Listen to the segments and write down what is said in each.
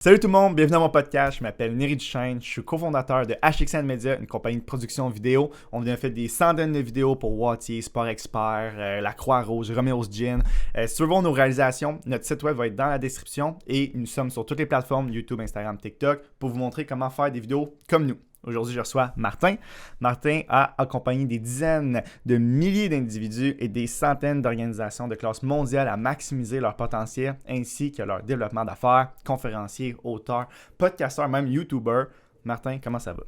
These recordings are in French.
Salut tout le monde, bienvenue dans mon podcast. Je m'appelle Neri Duchesne, je suis cofondateur de HXN Media, une compagnie de production vidéo. On a fait des centaines de vidéos pour Wattier, Sport Expert, La Croix-Rouge, Romeo's Gin. Si tu veux voir nos réalisations, notre site web va être dans la description et nous sommes sur toutes les plateformes YouTube, Instagram, TikTok pour vous montrer comment faire des vidéos comme nous. Aujourd'hui, je reçois Martin. Martin a accompagné des dizaines de milliers d'individus et des centaines d'organisations de classe mondiale à maximiser leur potentiel ainsi que leur développement d'affaires, conférencier, auteur, podcasteur, même YouTuber. Martin, comment ça va?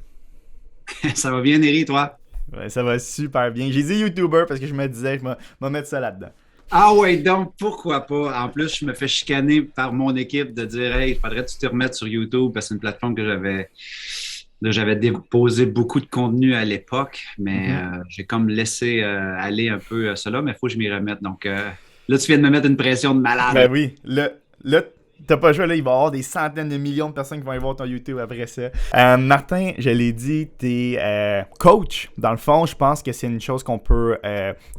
Ça va bien, Neri, toi? Ouais, ça va super bien. J'ai dit YouTuber parce que je me disais que je vais mettre ça là-dedans. Ah ouais, donc pourquoi pas? En plus, je me fais chicaner par mon équipe de dire Hey, il faudrait que tu te remettes sur YouTube parce que c'est une plateforme que j'avais déposé beaucoup de contenu à l'époque, mais j'ai comme laissé aller un peu cela, mais il faut que je m'y remette. Donc là, tu viens de me mettre une pression de malade. Ben oui, là t'as pas joué, là, il va y avoir des centaines de millions de personnes qui vont aller voir ton YouTube après ça. Martin, je l'ai dit, t'es coach. Dans le fond, je pense que c'est une chose qu'on peut...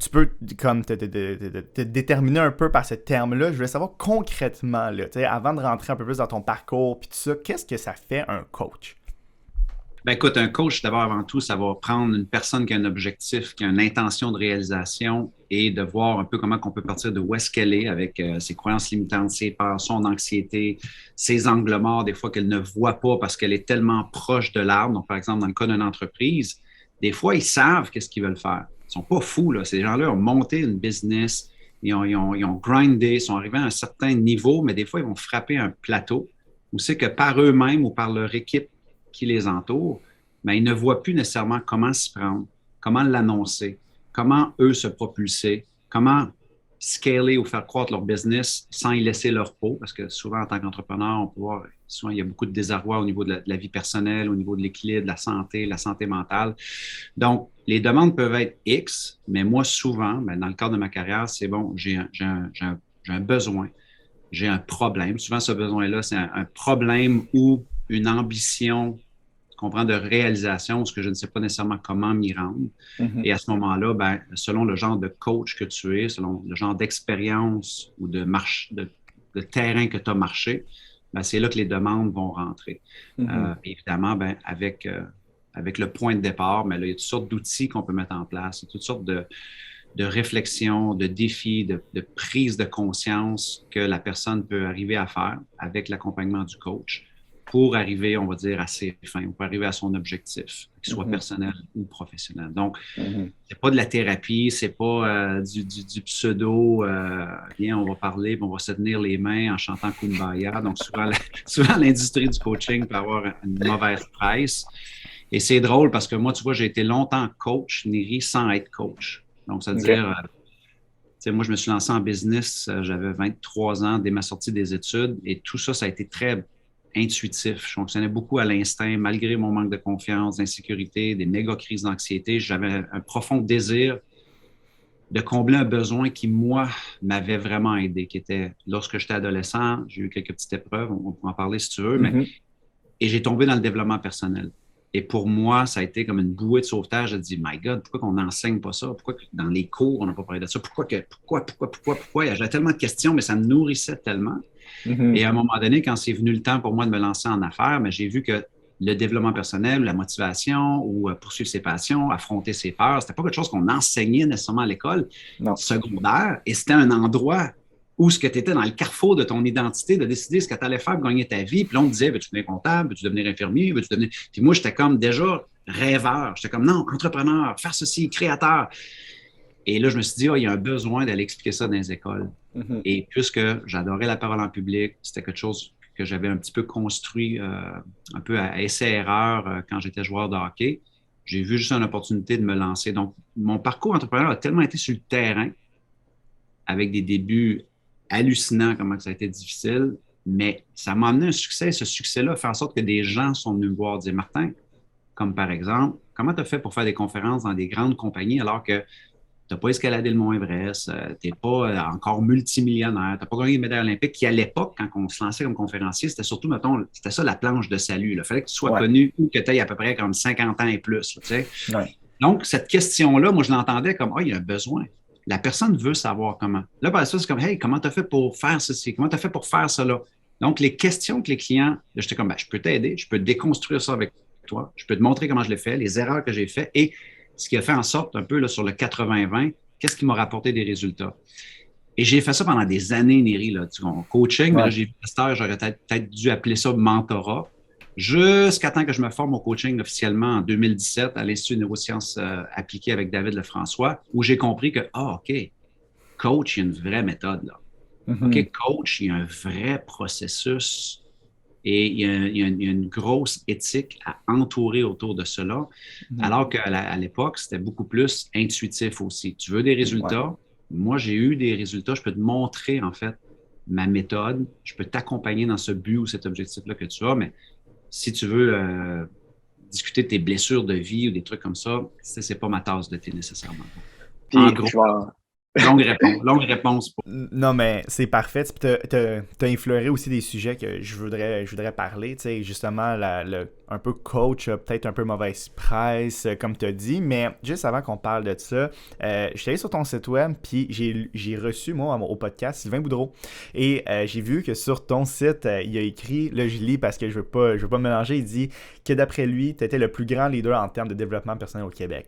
tu peux comme te déterminer un peu par ce terme-là. Je voulais savoir concrètement, là, avant de rentrer un peu plus dans ton parcours puis tout ça, qu'est-ce que ça fait un coach? Ben écoute, un coach, d'abord, avant tout, ça va prendre une personne qui a un objectif, qui a une intention de réalisation et de voir un peu comment on peut partir de où est-ce qu'elle est avec ses croyances limitantes, ses peurs, son anxiété, ses angles morts, des fois qu'elle ne voit pas parce qu'elle est tellement proche de l'arbre. Donc, par exemple, dans le cas d'une entreprise, des fois, ils savent qu'est-ce qu'ils veulent faire. Ils sont pas fous, là. Ces gens-là ont monté une business, ils ont grindé, ils sont arrivés à un certain niveau, mais des fois, ils vont frapper un plateau où c'est que par eux-mêmes ou par leur équipe qui les entourent, mais ils ne voient plus nécessairement comment s'y prendre, comment l'annoncer, comment eux se propulser, comment scaler ou faire croître leur business sans y laisser leur peau, parce que souvent, en tant qu'entrepreneur, on peut voir, souvent, il y a beaucoup de désarroi au niveau de la vie personnelle, au niveau de l'équilibre, de la santé mentale. Donc, les demandes peuvent être X, mais moi, souvent, ben, dans le cadre de ma carrière, c'est bon, j'ai un besoin, j'ai un problème. Souvent, ce besoin-là, c'est un problème ou une ambition, tu comprends, de réalisation, ce que je ne sais pas nécessairement comment m'y rendre. Mhm. Et à ce moment-là, ben, selon le genre de coach que tu es, selon le genre d'expérience ou de terrain que tu as marché, ben, c'est là que les demandes vont rentrer. Mhm. Évidemment, ben, avec le point de départ, mais là, il y a toutes sortes d'outils qu'on peut mettre en place, toutes sortes de réflexion, de défis, de prise de conscience que la personne peut arriver à faire avec l'accompagnement du coach pour arriver, on va dire, à ses fins, ou pour arriver à son objectif, qu'il soit Mhm. personnel ou professionnel. Donc, Mhm. c'est pas de la thérapie, c'est pas du pseudo, viens, on va parler, puis on va se tenir les mains en chantant Kumbaya. Donc, souvent, souvent l'industrie du coaching peut avoir une mauvaise presse. Et c'est drôle parce que moi, tu vois, j'ai été longtemps coach, Neri, sans être coach. Donc, OK. c'est-à-dire, moi, je me suis lancé en business, j'avais 23 ans dès ma sortie des études et tout ça, ça a été très intuitif. Je fonctionnais beaucoup à l'instinct, malgré mon manque de confiance, d'insécurité, des méga crises d'anxiété. J'avais un profond désir de combler un besoin qui, moi, m'avait vraiment aidé, qui était lorsque j'étais adolescent, j'ai eu quelques petites épreuves, on pourra en parler si tu veux, mais Mhm. et j'ai tombé dans le développement personnel. Et pour moi, ça a été comme une bouée de sauvetage. Je dis, My God, pourquoi qu'on n'enseigne pas ça? Pourquoi que dans les cours, on n'a pas parlé de ça? Pourquoi? J'avais tellement de questions, mais ça me nourrissait tellement. Et Mhm. à un moment donné, quand c'est venu le temps pour moi de me lancer en affaires, mais j'ai vu que le développement personnel, la motivation ou poursuivre ses passions, affronter ses peurs, c'était pas quelque chose qu'on enseignait nécessairement à l'école Non. secondaire. Et c'était un endroit où ce que tu étais dans le carrefour de ton identité, de décider ce que tu allais faire pour gagner ta vie. Puis là, on te disait, veux-tu devenir comptable, veux-tu devenir infirmier, veux-tu devenir... Puis moi, j'étais comme déjà rêveur. J'étais comme, non, entrepreneur, faire ceci, créateur. Et là, je me suis dit, oh, il y a un besoin d'aller expliquer ça dans les écoles. Mhm. Et puisque j'adorais la parole en public, c'était quelque chose que j'avais un petit peu construit un peu à essai-erreur quand j'étais joueur de hockey, j'ai vu juste une opportunité de me lancer. Donc, mon parcours entrepreneur a tellement été sur le terrain, avec des débuts hallucinants, comment ça a été difficile, mais ça m'a amené un succès. Ce succès-là fait en sorte que des gens sont venus me voir dire, Martin, comme par exemple, comment tu as fait pour faire des conférences dans des grandes compagnies alors que tu n'as pas escaladé le Mont Everest, tu n'es pas encore multimillionnaire, tu n'as pas gagné de médaille olympique, qui à l'époque, quand on se lançait comme conférencier, c'était surtout, mettons, c'était ça la planche de salut. Il fallait que tu sois Ouais. connu ou que tu aies à peu près comme 50 ans et plus. Là, tu sais. Ouais. Donc, cette question-là, moi, je l'entendais comme, ah, il y a un besoin. La personne veut savoir comment. Là, par ça, c'est comme, hey, comment tu as fait pour faire ceci? Comment tu as fait pour faire cela? Donc, les questions que les clients, là, j'étais comme, ben, je peux t'aider, je peux déconstruire ça avec toi, je peux te montrer comment je l'ai fait, les erreurs que j'ai faites et ce qui a fait en sorte un peu là, sur le 80-20, qu'est-ce qui m'a rapporté des résultats. Et j'ai fait ça pendant des années, Neri, là, en coaching, mais là, Ouais. j'ai vu j'aurais peut-être dû appeler ça mentorat, jusqu'à temps que je me forme au coaching officiellement en 2017 à l'Institut de neurosciences appliquées avec David Lefrançois, où j'ai compris que, OK, coach, il y a une vraie méthode, là. Mhm. OK, coach, il y a un vrai processus et il y a une grosse éthique à entourer autour de cela, Mhm. alors qu'à l'époque, c'était beaucoup plus intuitif aussi. Tu veux des Ouais. résultats? Moi, j'ai eu des résultats. Je peux te montrer, en fait, ma méthode. Je peux t'accompagner dans ce but ou cet objectif-là que tu as, mais si tu veux discuter de tes blessures de vie ou des trucs comme ça, c'est pas ma tasse de thé nécessairement. En Puis, gros, je vais, longue réponse. Non, mais c'est parfait. Puis t'as effleuré aussi des sujets que je voudrais parler. Tu sais, justement, un peu coach, peut-être un peu mauvaise presse, comme tu as dit. Mais juste avant qu'on parle de ça, je suis allé sur ton site web, puis j'ai reçu, moi, au podcast, Sylvain Boudreau. Et j'ai vu que sur ton site, il a écrit, là, je lis parce que je veux pas me mélanger, il dit que d'après lui, tu étais le plus grand leader en termes de développement personnel au Québec.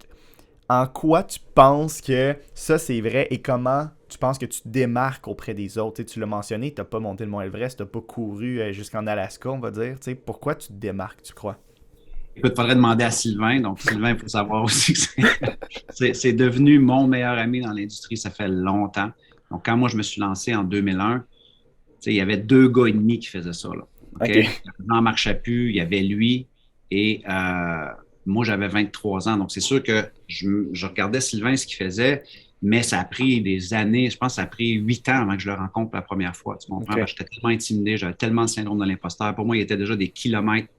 En quoi tu penses que ça c'est vrai et comment tu penses que tu te démarques auprès des autres? Tu l'as mentionné, tu n'as pas monté le mont Everest, tu n'as pas couru jusqu'en Alaska, on va dire. Pourquoi tu te démarques, tu crois? Écoute, il faudrait demander à Sylvain. Donc, Sylvain, il faut savoir aussi que c'est devenu mon meilleur ami dans l'industrie. Ça fait longtemps. Donc, quand moi, je me suis lancé en 2001, il y avait 2 gars et demi qui faisaient ça. Là. OK. Jean-Marc Chaput, il y avait lui et moi, j'avais 23 ans. Donc, c'est sûr que je regardais Sylvain, ce qu'il faisait, mais ça a pris des années. Je pense que ça a pris 8 ans avant que je le rencontre pour la première fois. Tu comprends? OK. J'étais tellement intimidé, j'avais tellement le syndrome de l'imposteur. Pour moi, il était déjà des kilomètres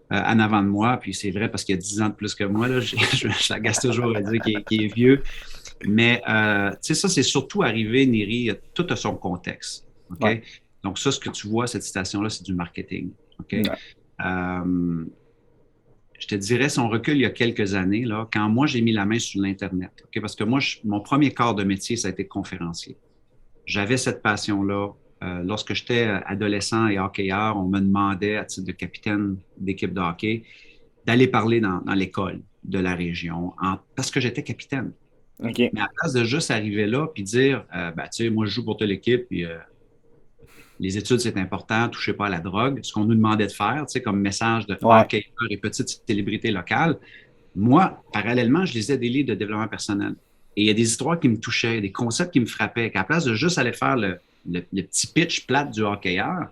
en avant de moi. Puis c'est vrai parce qu'il y a 10 ans de plus que moi. Là, je l'agace toujours à dire qu'il est vieux. Mais tu sais, ça, c'est surtout arrivé, Neri, tout a son contexte. OK? Ouais. Donc, ça, ce que tu vois, cette citation-là, c'est du marketing. OK? Ouais. Je te dirais, si on recule il y a quelques années, là, quand moi, j'ai mis la main sur l'Internet, OK? Parce que moi, mon premier corps de métier, ça a été conférencier. J'avais cette passion-là. Lorsque j'étais adolescent et hockeyeur, on me demandait, à titre de capitaine d'équipe de hockey, d'aller parler dans l'école de la région parce que j'étais capitaine. OK. Mais à place de juste arriver là puis dire, ben, tu sais, moi, je joue pour telle équipe, puis les études, c'est important, touchez pas à la drogue, ce qu'on nous demandait de faire, tu sais, comme message de Ouais. hockeyeur et petite célébrité locale. Moi, parallèlement, je lisais des livres de développement personnel. Et il y a des histoires qui me touchaient, des concepts qui me frappaient, qu'à la place de juste aller faire le petit pitch plate du hockeyeur,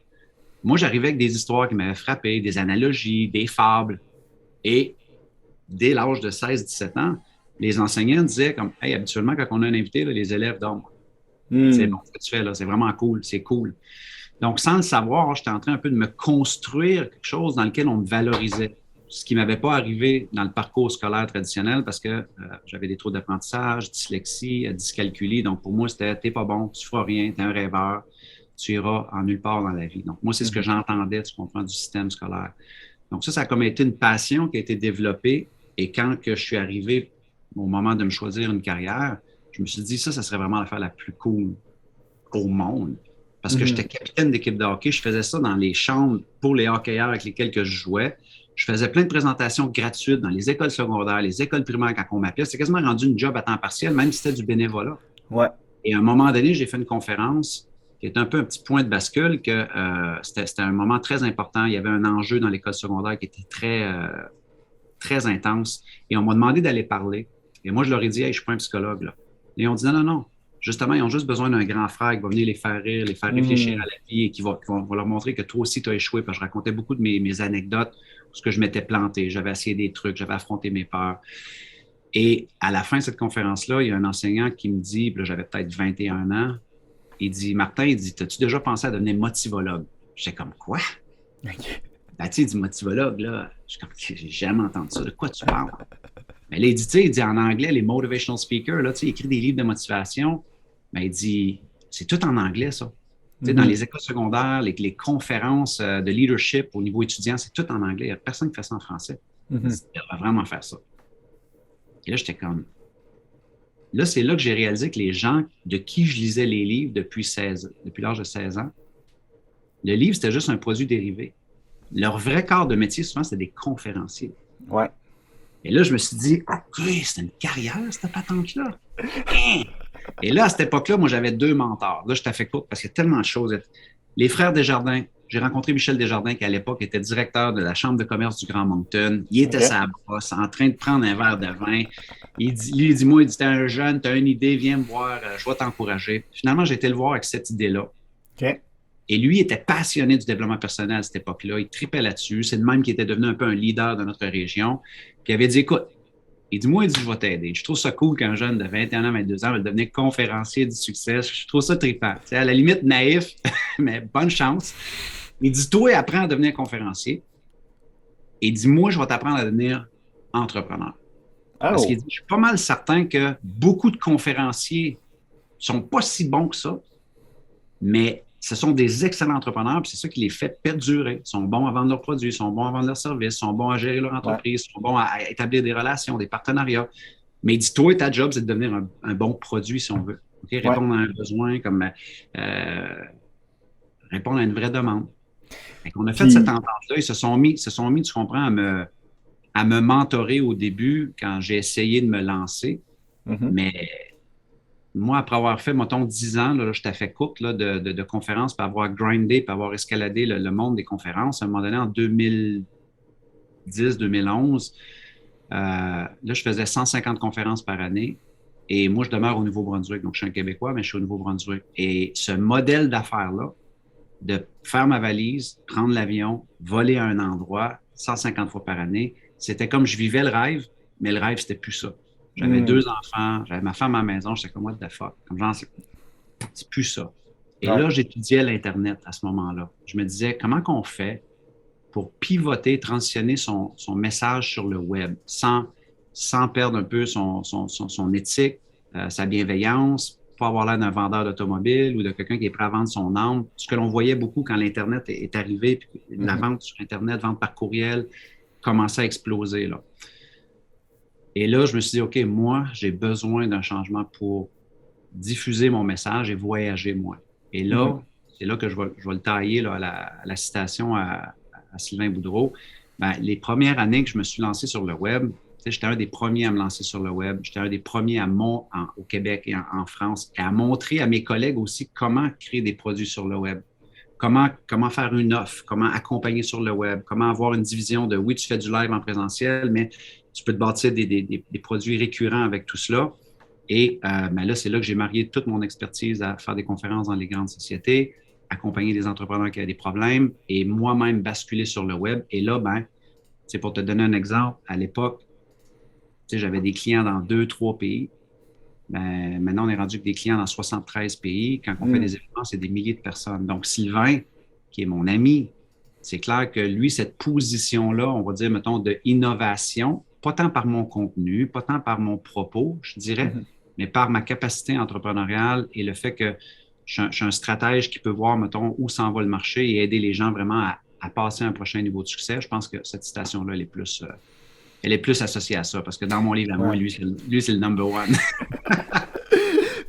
moi, j'arrivais avec des histoires qui m'avaient frappé, des analogies, des fables. Et dès l'âge de 16-17 ans, les enseignants disaient comme, hey, habituellement, quand on a un invité, là, les élèves dorment. C'est bon ce que tu fais là, c'est vraiment cool, c'est cool. Donc, sans le savoir, j'étais en train un peu de me construire quelque chose dans lequel on me valorisait. Ce qui ne m'avait pas arrivé dans le parcours scolaire traditionnel parce que j'avais des troubles d'apprentissage, dyslexie, dyscalculie. Donc, pour moi, c'était t'es pas bon, tu feras rien, t'es un rêveur, tu iras en nulle part dans la vie. Donc, moi, c'est ce que j'entendais, tu comprends, du système scolaire. Donc, ça a comme été une passion qui a été développée. Et quand que je suis arrivé au moment de me choisir une carrière, je me suis dit, ça serait vraiment l'affaire la plus cool au monde. Parce que j'étais capitaine d'équipe de hockey, je faisais ça dans les chambres pour les hockeyeurs avec lesquels que je jouais. Je faisais plein de présentations gratuites dans les écoles secondaires, les écoles primaires quand on m'appelait. C'était quasiment rendu une job à temps partiel, même si c'était du bénévolat. Ouais. Et à un moment donné, j'ai fait une conférence qui est un peu un petit point de bascule, que c'était un moment très important. Il y avait un enjeu dans l'école secondaire qui était très intense. Et on m'a demandé d'aller parler. Et moi, je leur ai dit, hey, je ne suis pas un psychologue. Là. Et on dit, non, non, non. Justement, ils ont juste besoin d'un grand frère qui va venir les faire rire, les faire réfléchir à la vie et qui va leur montrer que toi aussi, tu as échoué. Parce que je racontais beaucoup de mes anecdotes parce que je m'étais planté, j'avais essayé des trucs, j'avais affronté mes peurs. Et à la fin de cette conférence-là, il y a un enseignant qui me dit, puis là, j'avais peut-être 21 ans, il dit, Martin, il dit, as-tu déjà pensé à devenir motivologue? J'étais comme, quoi? OK. Ben, tu sais, il dit motivologue, là. Je suis comme, j'ai jamais entendu ça. De quoi tu parles? Mais là, il dit, tu sais, il dit en anglais, les motivational speakers, là, tu sais, il écrit des livres de motivation. Mais il dit, c'est tout en anglais, ça. Tu sais, dans les écoles secondaires, les conférences de leadership au niveau étudiant, c'est tout en anglais. Il n'y a personne qui fait ça en français. Il dit, il va vraiment faire ça. Et là, j'étais comme. Là, c'est là que j'ai réalisé que les gens de qui je lisais les livres depuis l'âge de 16 ans, Le livre, c'était juste un produit dérivé. Leur vrai corps de métier, souvent, c'était des conférenciers. Ouais. Et là, je me suis dit, OK, c'est une carrière, cette patente-là. Hein? Et là, à cette époque-là, moi, j'avais 2 mentors. Là, je t'ai fait court parce qu'il y a tellement de choses. Les frères Desjardins, j'ai rencontré Michel Desjardins, qui à l'époque était directeur de la Chambre de commerce du Grand Moncton. Il était OK. sa brosse, en train de prendre un verre de vin. Il dit, moi, il dit, t'es un jeune, t'as une idée, viens me voir, je vais t'encourager. Finalement, j'ai été le voir avec cette idée-là. OK. Et lui était passionné du développement personnel à cette époque-là. Il tripait là-dessus. C'est le même qui était devenu un peu un leader de notre région. Puis il avait dit, écoute, il dit, moi, il dit, je vais t'aider. Je trouve ça cool qu'un jeune de 21 ans, 22 ans va devenir conférencier du succès. Je trouve ça trippant. C'est à la limite naïf, mais bonne chance. Il dit, toi, apprends à devenir conférencier. Et il dit, moi, je vais t'apprendre à devenir entrepreneur. Parce qu'il Oh. dit, je suis pas mal certain que beaucoup de conférenciers sont pas si bons que ça, mais ce sont des excellents entrepreneurs, puis c'est ça qui les fait perdurer. Ils sont bons à vendre leurs produits, ils sont bons à vendre leurs services, ils sont bons à gérer leur Ouais. entreprise, ils sont bons à établir des relations, des partenariats. Mais dis-toi, ta job, c'est de devenir un bon produit, si on veut. Okay? Ouais. Répondre à un besoin, comme répondre à une vraie demande. On a fait Puis, cette entente-là. Ils se sont mis, tu comprends, à me mentorer au début quand j'ai essayé de me lancer. mhm. Mais moi, après avoir fait, mettons, 10 ans, là, je t'ai fait courte là, de conférences, puis avoir grindé, puis avoir escaladé le monde des conférences, à un moment donné, en 2010-2011, là, je faisais 150 conférences par année. Et moi, je demeure au Nouveau-Brunswick. Donc, je suis un Québécois, mais je suis au Nouveau-Brunswick. Et ce modèle d'affaires-là, de faire ma valise, prendre l'avion, voler à un endroit 150 fois par année, c'était comme je vivais le rêve, mais le rêve, c'était plus ça. J'avais Hmm. 2 enfants, j'avais ma femme à la maison, j'étais comme what the fuck. Comme genre, c'est plus ça. Et Ouais. là, j'étudiais l'Internet à ce moment-là. Je me disais, comment qu'on fait pour pivoter, transitionner son message sur le web sans perdre un peu son éthique, sa bienveillance, pas avoir l'air d'un vendeur d'automobile ou de quelqu'un qui est prêt à vendre son âme. Ce que l'on voyait beaucoup quand l'Internet est arrivé, puis la Mhm. vente sur Internet, vente par courriel, commençait à exploser, là. Et là, je me suis dit, OK, moi, j'ai besoin d'un changement pour diffuser mon message et voyager moins. Et Mhm. là, c'est là que je vais le tailler là, à la citation à Sylvain Boudreau. Ben, les premières années que je me suis lancé sur le web, j'étais un des premiers à me lancer sur le web. J'étais un des premiers au Québec et en France et à montrer à mes collègues aussi comment créer des produits sur le web. Comment faire une offre, comment accompagner sur le web, comment avoir une division de oui, tu fais du live en présentiel, mais tu peux te bâtir des produits récurrents avec tout cela. Et ben là, c'est là que j'ai marié toute mon expertise à faire des conférences dans les grandes sociétés, accompagner des entrepreneurs qui ont des problèmes et moi-même basculer sur le web. Et là, ben, c'est pour te donner un exemple, à l'époque, j'avais des clients dans 2, 3 pays. Ben, maintenant, on est rendu avec des clients dans 73 pays. Quand on fait Hmm. des événements, c'est des milliers de personnes. Donc, Sylvain, qui est mon ami, c'est clair que lui, cette position-là, on va dire, mettons, de innovation, pas tant par mon contenu, pas tant par mon propos, je dirais, Mhm. mais par ma capacité entrepreneuriale et le fait que je suis un stratège qui peut voir, mettons, où s'en va le marché et aider les gens vraiment à passer à un prochain niveau de succès. Je pense que cette citation-là, elle est plus associée à ça parce que dans mon livre à moi, Ouais. lui, c'est le number one.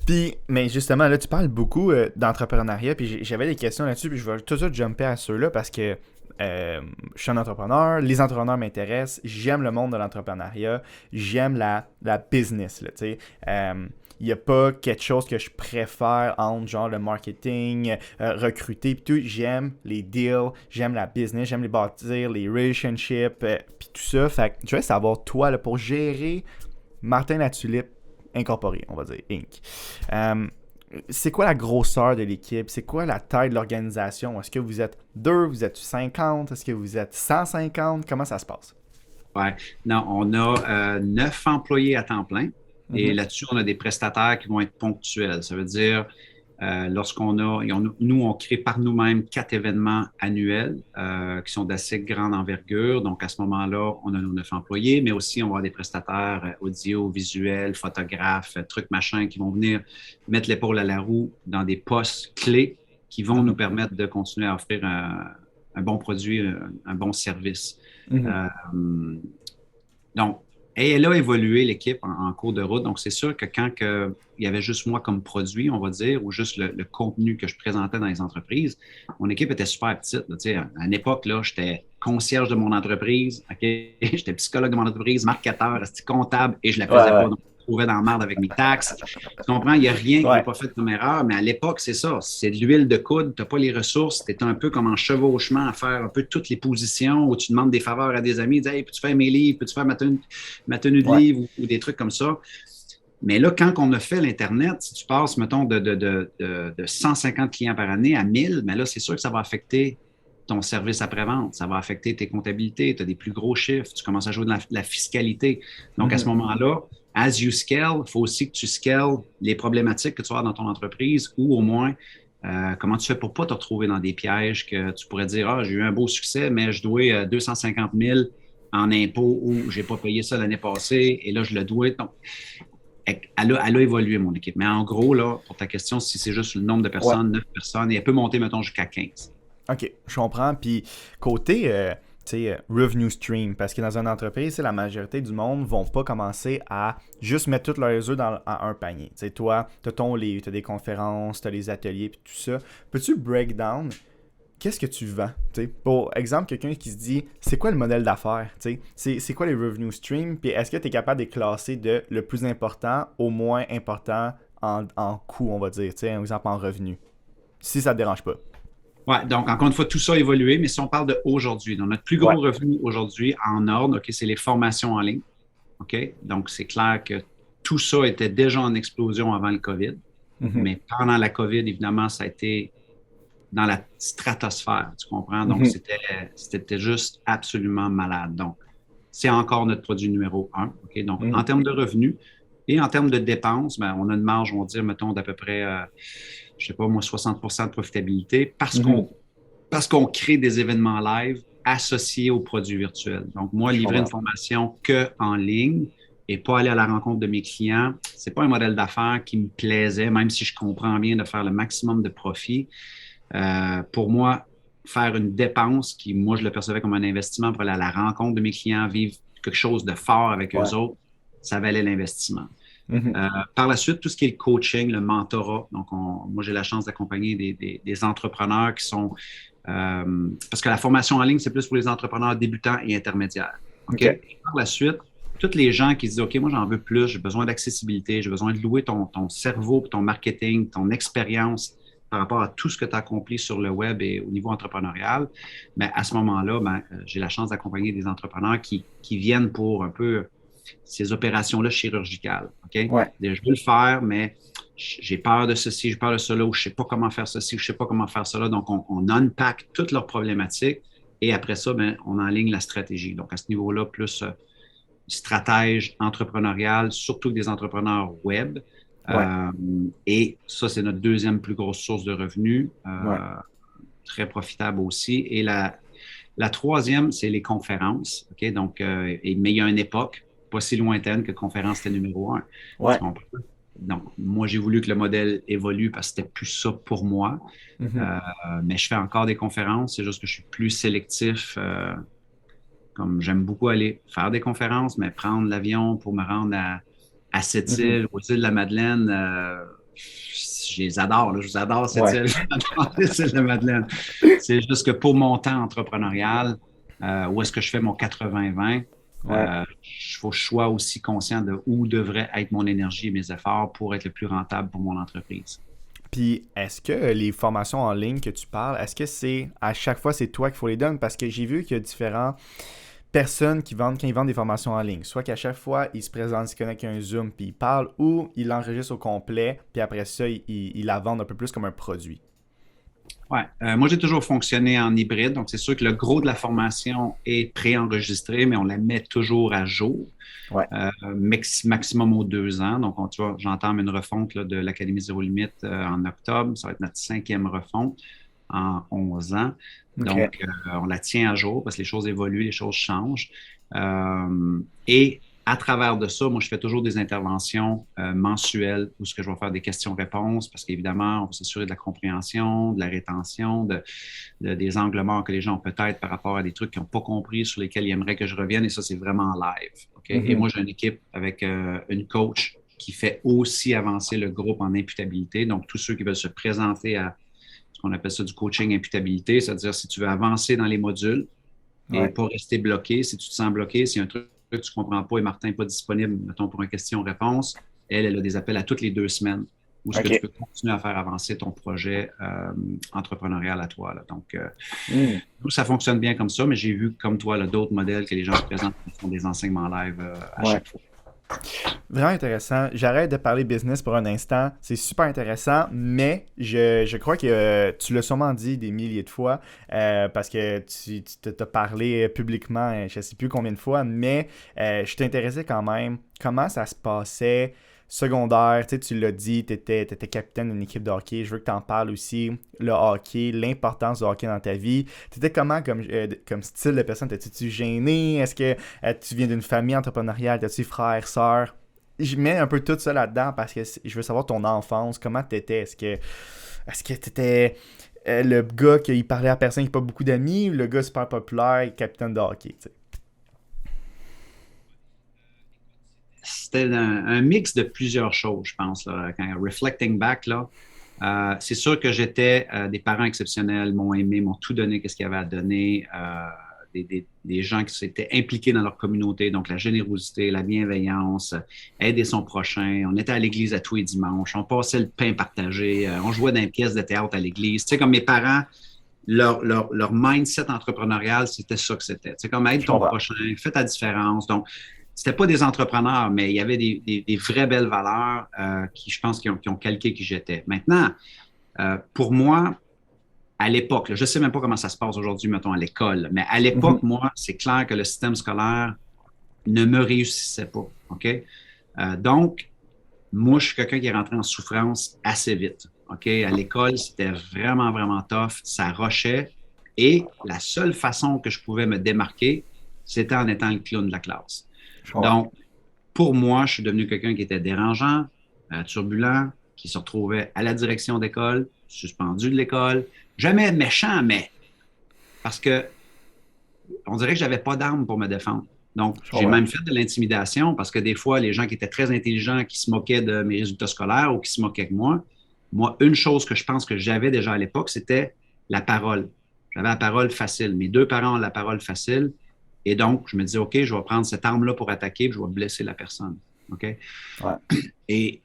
Puis, mais justement, là, tu parles beaucoup d'entrepreneuriat, puis j'avais des questions là-dessus, puis je vais tout ça jumper à ceux-là parce que je suis un entrepreneur, les entrepreneurs m'intéressent, j'aime le monde de l'entrepreneuriat, j'aime la business, là, tu sais. Il n'y a pas quelque chose que je préfère entre genre le marketing, recruter, puis tout. J'aime les deals, j'aime la business, j'aime les bâtir, les relationships, puis tout ça. Fait que je vais savoir, toi, là, pour gérer Martin Latulippe Incorporé, on va dire, Inc. Euh, c'est quoi la grosseur de l'équipe? C'est quoi la taille de l'organisation? Est-ce que vous êtes 2? Vous êtes 50? Est-ce que vous êtes 150? Comment ça se passe? Ouais. Non, on a 9 employés à temps plein et Mhm. là-dessus, on a des prestataires qui vont être ponctuels. Ça veut dire, nous, on crée par nous-mêmes 4 événements annuels qui sont d'assez grande envergure. Donc, à ce moment-là, on a nos 9 employés, mais aussi, on va avoir des prestataires audio, visuels, photographes, trucs, machins, qui vont venir mettre l'épaule à la roue dans des postes clés qui vont nous Mhm. permettre de continuer à offrir un bon produit, un bon service. Mhm. Euh, donc, Et elle a évolué, l'équipe, en cours de route. Donc, c'est sûr que il y avait juste moi comme produit, on va dire, ou juste le contenu que je présentais dans les entreprises, mon équipe était super petite. Là, tu sais, à une époque, là, j'étais concierge de mon entreprise, OK? J'étais psychologue de mon entreprise, marketeur, resté comptable, et je ne la Ouais, faisais pas. ouais. Donc, je me trouvais dans la merde avec mes taxes. Tu comprends? Il n'y a rien que je n'ai Ouais. pas fait comme erreur, mais à l'époque, c'est ça. C'est de l'huile de coude, tu n'as pas les ressources, tu es un peu comme en chevauchement à faire un peu toutes les positions où tu demandes des faveurs à des amis, dis, hey, peux-tu faire mes livres, peux-tu faire ma tenue de Ouais. livre ou des trucs comme ça. Mais là, quand on a fait l'Internet, si tu passes, mettons, de 150 clients par année à 1000, mais là, c'est sûr que ça va affecter ton service après-vente, ça va affecter tes comptabilités, tu as des plus gros chiffres, tu commences à jouer de la fiscalité. Donc, à ce Mhm. moment-là, as you scale, il faut aussi que tu scales les problématiques que tu as dans ton entreprise ou au moins comment tu fais pour ne pas te retrouver dans des pièges que tu pourrais dire, ah, j'ai eu un beau succès, mais je dois 250 000 en impôts ou je n'ai pas payé ça l'année passée et là, je le dois. Donc, elle a évolué, mon équipe. Mais en gros, là, pour ta question, si c'est juste le nombre de Ouais. personnes, 9 personnes, et elle peut monter, mettons, jusqu'à 15. OK, je comprends. Puis côté revenue stream, parce que dans une entreprise, tu sais, la majorité du monde vont pas commencer à juste mettre tous leurs œufs dans un panier. Tu sais, toi, tu as ton livre, tu as des conférences, tu as les ateliers, puis tout ça. Peux-tu break down qu'est-ce que tu vends? Tu sais, pour exemple, quelqu'un qui se dit, c'est quoi le modèle d'affaires? Tu sais, c'est quoi les revenue streams? Puis est-ce que tu es capable de les classer de le plus important au moins important en coût, on va dire, tu sais, un exemple en revenu, si ça te dérange pas. Ouais, donc, encore une fois, tout ça a évolué, mais si on parle d'aujourd'hui, donc notre plus Ouais. gros revenu aujourd'hui en ordre, OK, c'est les formations en ligne. OK? Donc, c'est clair que tout ça était déjà en explosion avant le COVID. Mhm. Mais pendant la COVID, évidemment, ça a été dans la stratosphère, tu comprends? Donc, Mhm. c'était juste absolument malade. Donc, c'est encore notre produit numéro un. OK? Donc, en Mhm. termes de revenus et en termes de dépenses, ben, on a une marge, on va dire, mettons, d'à peu près, je ne sais pas, moi, 60 de profitabilité Mhm. parce qu'on crée des événements live associés aux produits virtuels. Donc, moi, Je livrer une comprends. formation que en ligne et pas aller à la rencontre de mes clients, c'est pas un modèle d'affaires qui me plaisait, même si je comprends bien de faire le maximum de profit. Pour moi, faire une dépense qui, moi, je le percevais comme un investissement pour aller à la rencontre de mes clients, vivre quelque chose de fort avec eux Ouais. autres, ça valait l'investissement. Mhm. Par la suite, tout ce qui est le coaching, le mentorat. Donc, moi, j'ai la chance d'accompagner des entrepreneurs qui sont. Parce que la formation en ligne, c'est plus pour les entrepreneurs débutants et intermédiaires. OK? OK. Et par la suite, tous les gens qui se disent OK, moi, j'en veux plus, j'ai besoin d'accessibilité, j'ai besoin de louer ton cerveau, ton marketing, ton expérience par rapport à tout ce que tu as accompli sur le web et au niveau entrepreneurial, ben, à ce moment-là, ben, j'ai la chance d'accompagner des entrepreneurs qui viennent pour un peu ces opérations-là chirurgicales. OK? Ouais. Je veux le faire, mais j'ai peur de ceci, j'ai peur de cela, ou je ne sais pas comment faire ceci, ou je ne sais pas comment faire cela. Donc, on unpack toutes leurs problématiques et après ça, ben, on enligne la stratégie. Donc, à ce niveau-là, plus stratège entrepreneurial, surtout des entrepreneurs web. Ouais. Et ça, c'est notre deuxième plus grosse source de revenus, Ouais. très profitable aussi. Et la troisième, c'est les conférences. OK? Donc, mais il y a une époque pas si lointaine que conférence était numéro un. Tu Ouais. comprends? Donc, moi, j'ai voulu que le modèle évolue parce que c'était plus ça pour moi. Mhm. Mais je fais encore des conférences, c'est juste que je suis plus sélectif. Comme j'aime beaucoup aller faire des conférences, mais prendre l'avion pour me rendre à cette Mhm. île, aux îles de la Madeleine, je les adore, là, je vous adore cette Ouais. île, j'adore les îles de la Madeleine. C'est juste que pour mon temps entrepreneurial, où est-ce que je fais mon 80-20, Ouais. il faut que je sois aussi conscient de où devrait être mon énergie et mes efforts pour être le plus rentable pour mon entreprise. Puis, est-ce que les formations en ligne que tu parles, est-ce que c'est à chaque fois c'est toi qu'il faut les donner? Parce que j'ai vu qu'il y a différentes personnes qui vendent quand ils vendent des formations en ligne. Soit qu'à chaque fois, ils se présentent, ils se connectent à un Zoom, puis ils parlent, ou ils l'enregistrent au complet, puis après ça, ils la vendent un peu plus comme un produit. Ouais. Moi, j'ai toujours fonctionné en hybride. Donc, c'est sûr que le gros de la formation est préenregistré, mais on la met toujours à jour, Ouais. maximum aux 2 ans. Donc, tu vois, j'entame une refonte là, de l'Académie Zéro Limite en octobre. Ça va être notre cinquième refonte en 11 ans. OK. Donc, on la tient à jour parce que les choses évoluent, les choses changent. Et à travers de ça, moi, je fais toujours des interventions mensuelles où ce que je vais faire des questions-réponses parce qu'évidemment, on va s'assurer de la compréhension, de la rétention, des angles morts que les gens ont peut-être par rapport à des trucs qu'ils n'ont pas compris, sur lesquels ils aimeraient que je revienne. Et ça, c'est vraiment en live. OK? Et moi, j'ai une équipe avec une coach qui fait aussi avancer le groupe en imputabilité. Donc, tous ceux qui veulent se présenter à ce qu'on appelle ça du coaching imputabilité, c'est-à-dire si tu veux avancer dans les modules et Ouais. pas rester bloqué, si tu te sens bloqué, si y a un truc que tu ne comprends pas et Martin n'est pas disponible, mettons, pour une question-réponse, elle a des appels à toutes les 2 semaines où ce que tu OK. peux continuer à faire avancer ton projet entrepreneurial à toi. Là. Donc, Hmm. nous, ça fonctionne bien comme ça, mais j'ai vu, comme toi, d'autres modèles que les gens se présentent qui font des enseignements live à Ouais. chaque fois. Vraiment intéressant. J'arrête de parler business pour un instant. C'est super intéressant, mais je crois que tu l'as sûrement dit des milliers de fois parce que tu t'as parlé publiquement, je ne sais plus combien de fois, mais je t'intéressais quand même comment ça se passait secondaire. Tu sais, tu l'as dit, tu étais capitaine d'une équipe de hockey. Je veux que tu en parles aussi. Le hockey, l'importance du hockey dans ta vie. Tu étais comment comme style de personne? T'étais-tu gêné? Est-ce que tu viens d'une famille entrepreneuriale? T'as-tu frères, sœurs? Je mets un peu tout ça là-dedans parce que je veux savoir ton enfance, comment t'étais. Est-ce que t'étais le gars qui parlait à personne qui n'a pas beaucoup d'amis ou le gars super populaire, capitaine de hockey, tu sais? C'était un mix de plusieurs choses, je pense. Là, quand reflecting back, là, c'est sûr que j'étais des parents exceptionnels, m'ont aimé, m'ont tout donné, qu'est-ce qu'il y avait à donner. Des gens qui s'étaient impliqués dans leur communauté, donc la générosité, la bienveillance, aider son prochain. On était à l'église à tous les dimanches, on passait le pain partagé, on jouait dans une pièce de théâtre à l'église. Tu sais, comme mes parents, leur mindset entrepreneurial, c'était ça que c'était. C'est comme aide Je ton comprends. prochain, fais ta différence. Donc, c'était pas des entrepreneurs, mais il y avait des vraies belles valeurs qui, je pense, qui ont calqué qui j'étais. Maintenant, pour moi, à l'époque, là, je ne sais même pas comment ça se passe aujourd'hui, mettons, à l'école, mais à l'époque, Mhm. moi, c'est clair que le système scolaire ne me réussissait pas. OK? Donc, moi, je suis quelqu'un qui est rentré en souffrance assez vite. OK? À l'école, c'était vraiment, vraiment tough. Ça rushait. Et la seule façon que je pouvais me démarquer, c'était en étant le clown de la classe. Je comprends. Donc, pour moi, je suis devenu quelqu'un qui était dérangeant, turbulent, qui se retrouvait à la direction d'école, suspendu de l'école. Jamais méchant, mais parce que on dirait que j'avais pas d'armes pour me défendre. Donc, Je j'ai comprends. même fait de l'intimidation parce que des fois, les gens qui étaient très intelligents, qui se moquaient de mes résultats scolaires ou qui se moquaient de moi, une chose que je pense que j'avais déjà à l'époque, c'était la parole. J'avais la parole facile. Mes deux parents ont la parole facile. Et donc, je me dis, OK, je vais prendre cette arme-là pour attaquer, puis je vais blesser la personne. OK? Ouais. Et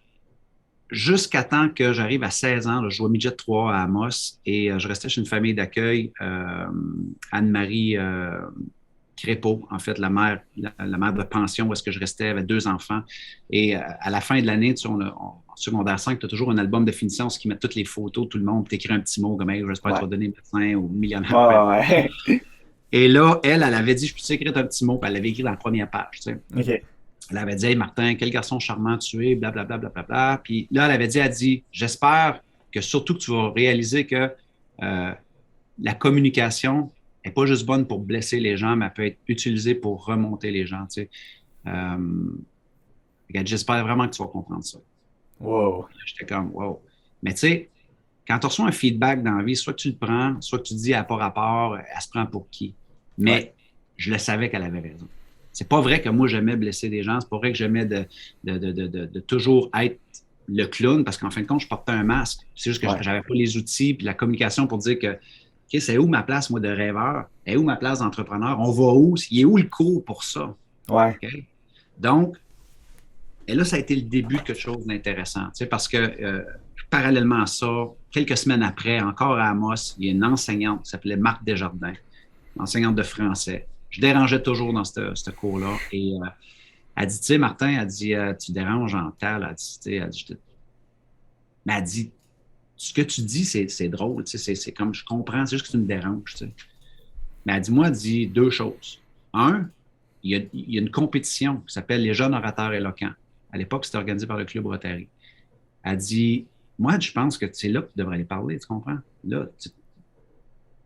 jusqu'à temps que j'arrive à 16 ans, là, je jouais midget 3 à Amos et je restais chez une famille d'accueil, Anne-Marie Crépeau, en fait, la mère de pension où est-ce que je restais avec 2 enfants. Et à la fin de l'année, tu sais, en secondaire 5, tu as toujours un album de finition, ce qui met toutes les photos, tout le monde, tu écris un petit mot comme hey, j'espère que tu Ouais. vas donner médecin ou millionnaire, peu importe. Ouais. Ouais. Et là, elle avait dit, je peux écrire un petit mot, puis elle l'avait écrit dans la première page. Tu sais. OK. Elle avait dit, hey Martin, quel garçon charmant tu es, blablabla, blablabla. Puis là, elle dit, j'espère que surtout que tu vas réaliser que la communication n'est pas juste bonne pour blesser les gens, mais elle peut être utilisée pour remonter les gens. Tu sais. Euh, J'espère vraiment que tu vas comprendre ça. Wow. J'étais comme, wow. Mais tu sais, quand tu reçois un feedback dans la vie, soit tu le prends, soit tu te dis, elle n'a pas rapport, elle se prend pour qui. Ouais. Mais je le savais qu'elle avait raison. C'est pas vrai que moi, j'aimais blesser des gens. C'est pas vrai que j'aimais de toujours être le clown, parce qu'en fin de compte, je portais un masque. C'est juste que Ouais. j'avais pas les outils puis la communication pour dire que, OK, c'est où ma place, moi, de rêveur? Et où ma place d'entrepreneur? On va où? Il est où le cours pour ça? Ouais. OK? Donc, et là, ça a été le début de quelque chose d'intéressant, tu sais, parce que parallèlement à ça, quelques semaines après, encore à Amos, il y a une enseignante qui s'appelait Marthe Desjardins, enseignante de français. Je dérangeais toujours dans ce cours-là. Et elle dit, tu sais, Martin, elle dit, tu déranges en temps. Elle dit, tu sais, mais elle dit, ce que tu dis, c'est drôle, tu sais, c'est comme, je comprends, c'est juste que tu me déranges, tu sais. Mais elle dit, moi, elle dit deux choses. Un, il y a une compétition qui s'appelle les jeunes orateurs éloquents. À l'époque, c'était organisé par le Club Rotary. Elle dit, moi, je pense que c'est là que tu devrais aller parler, tu comprends? Là,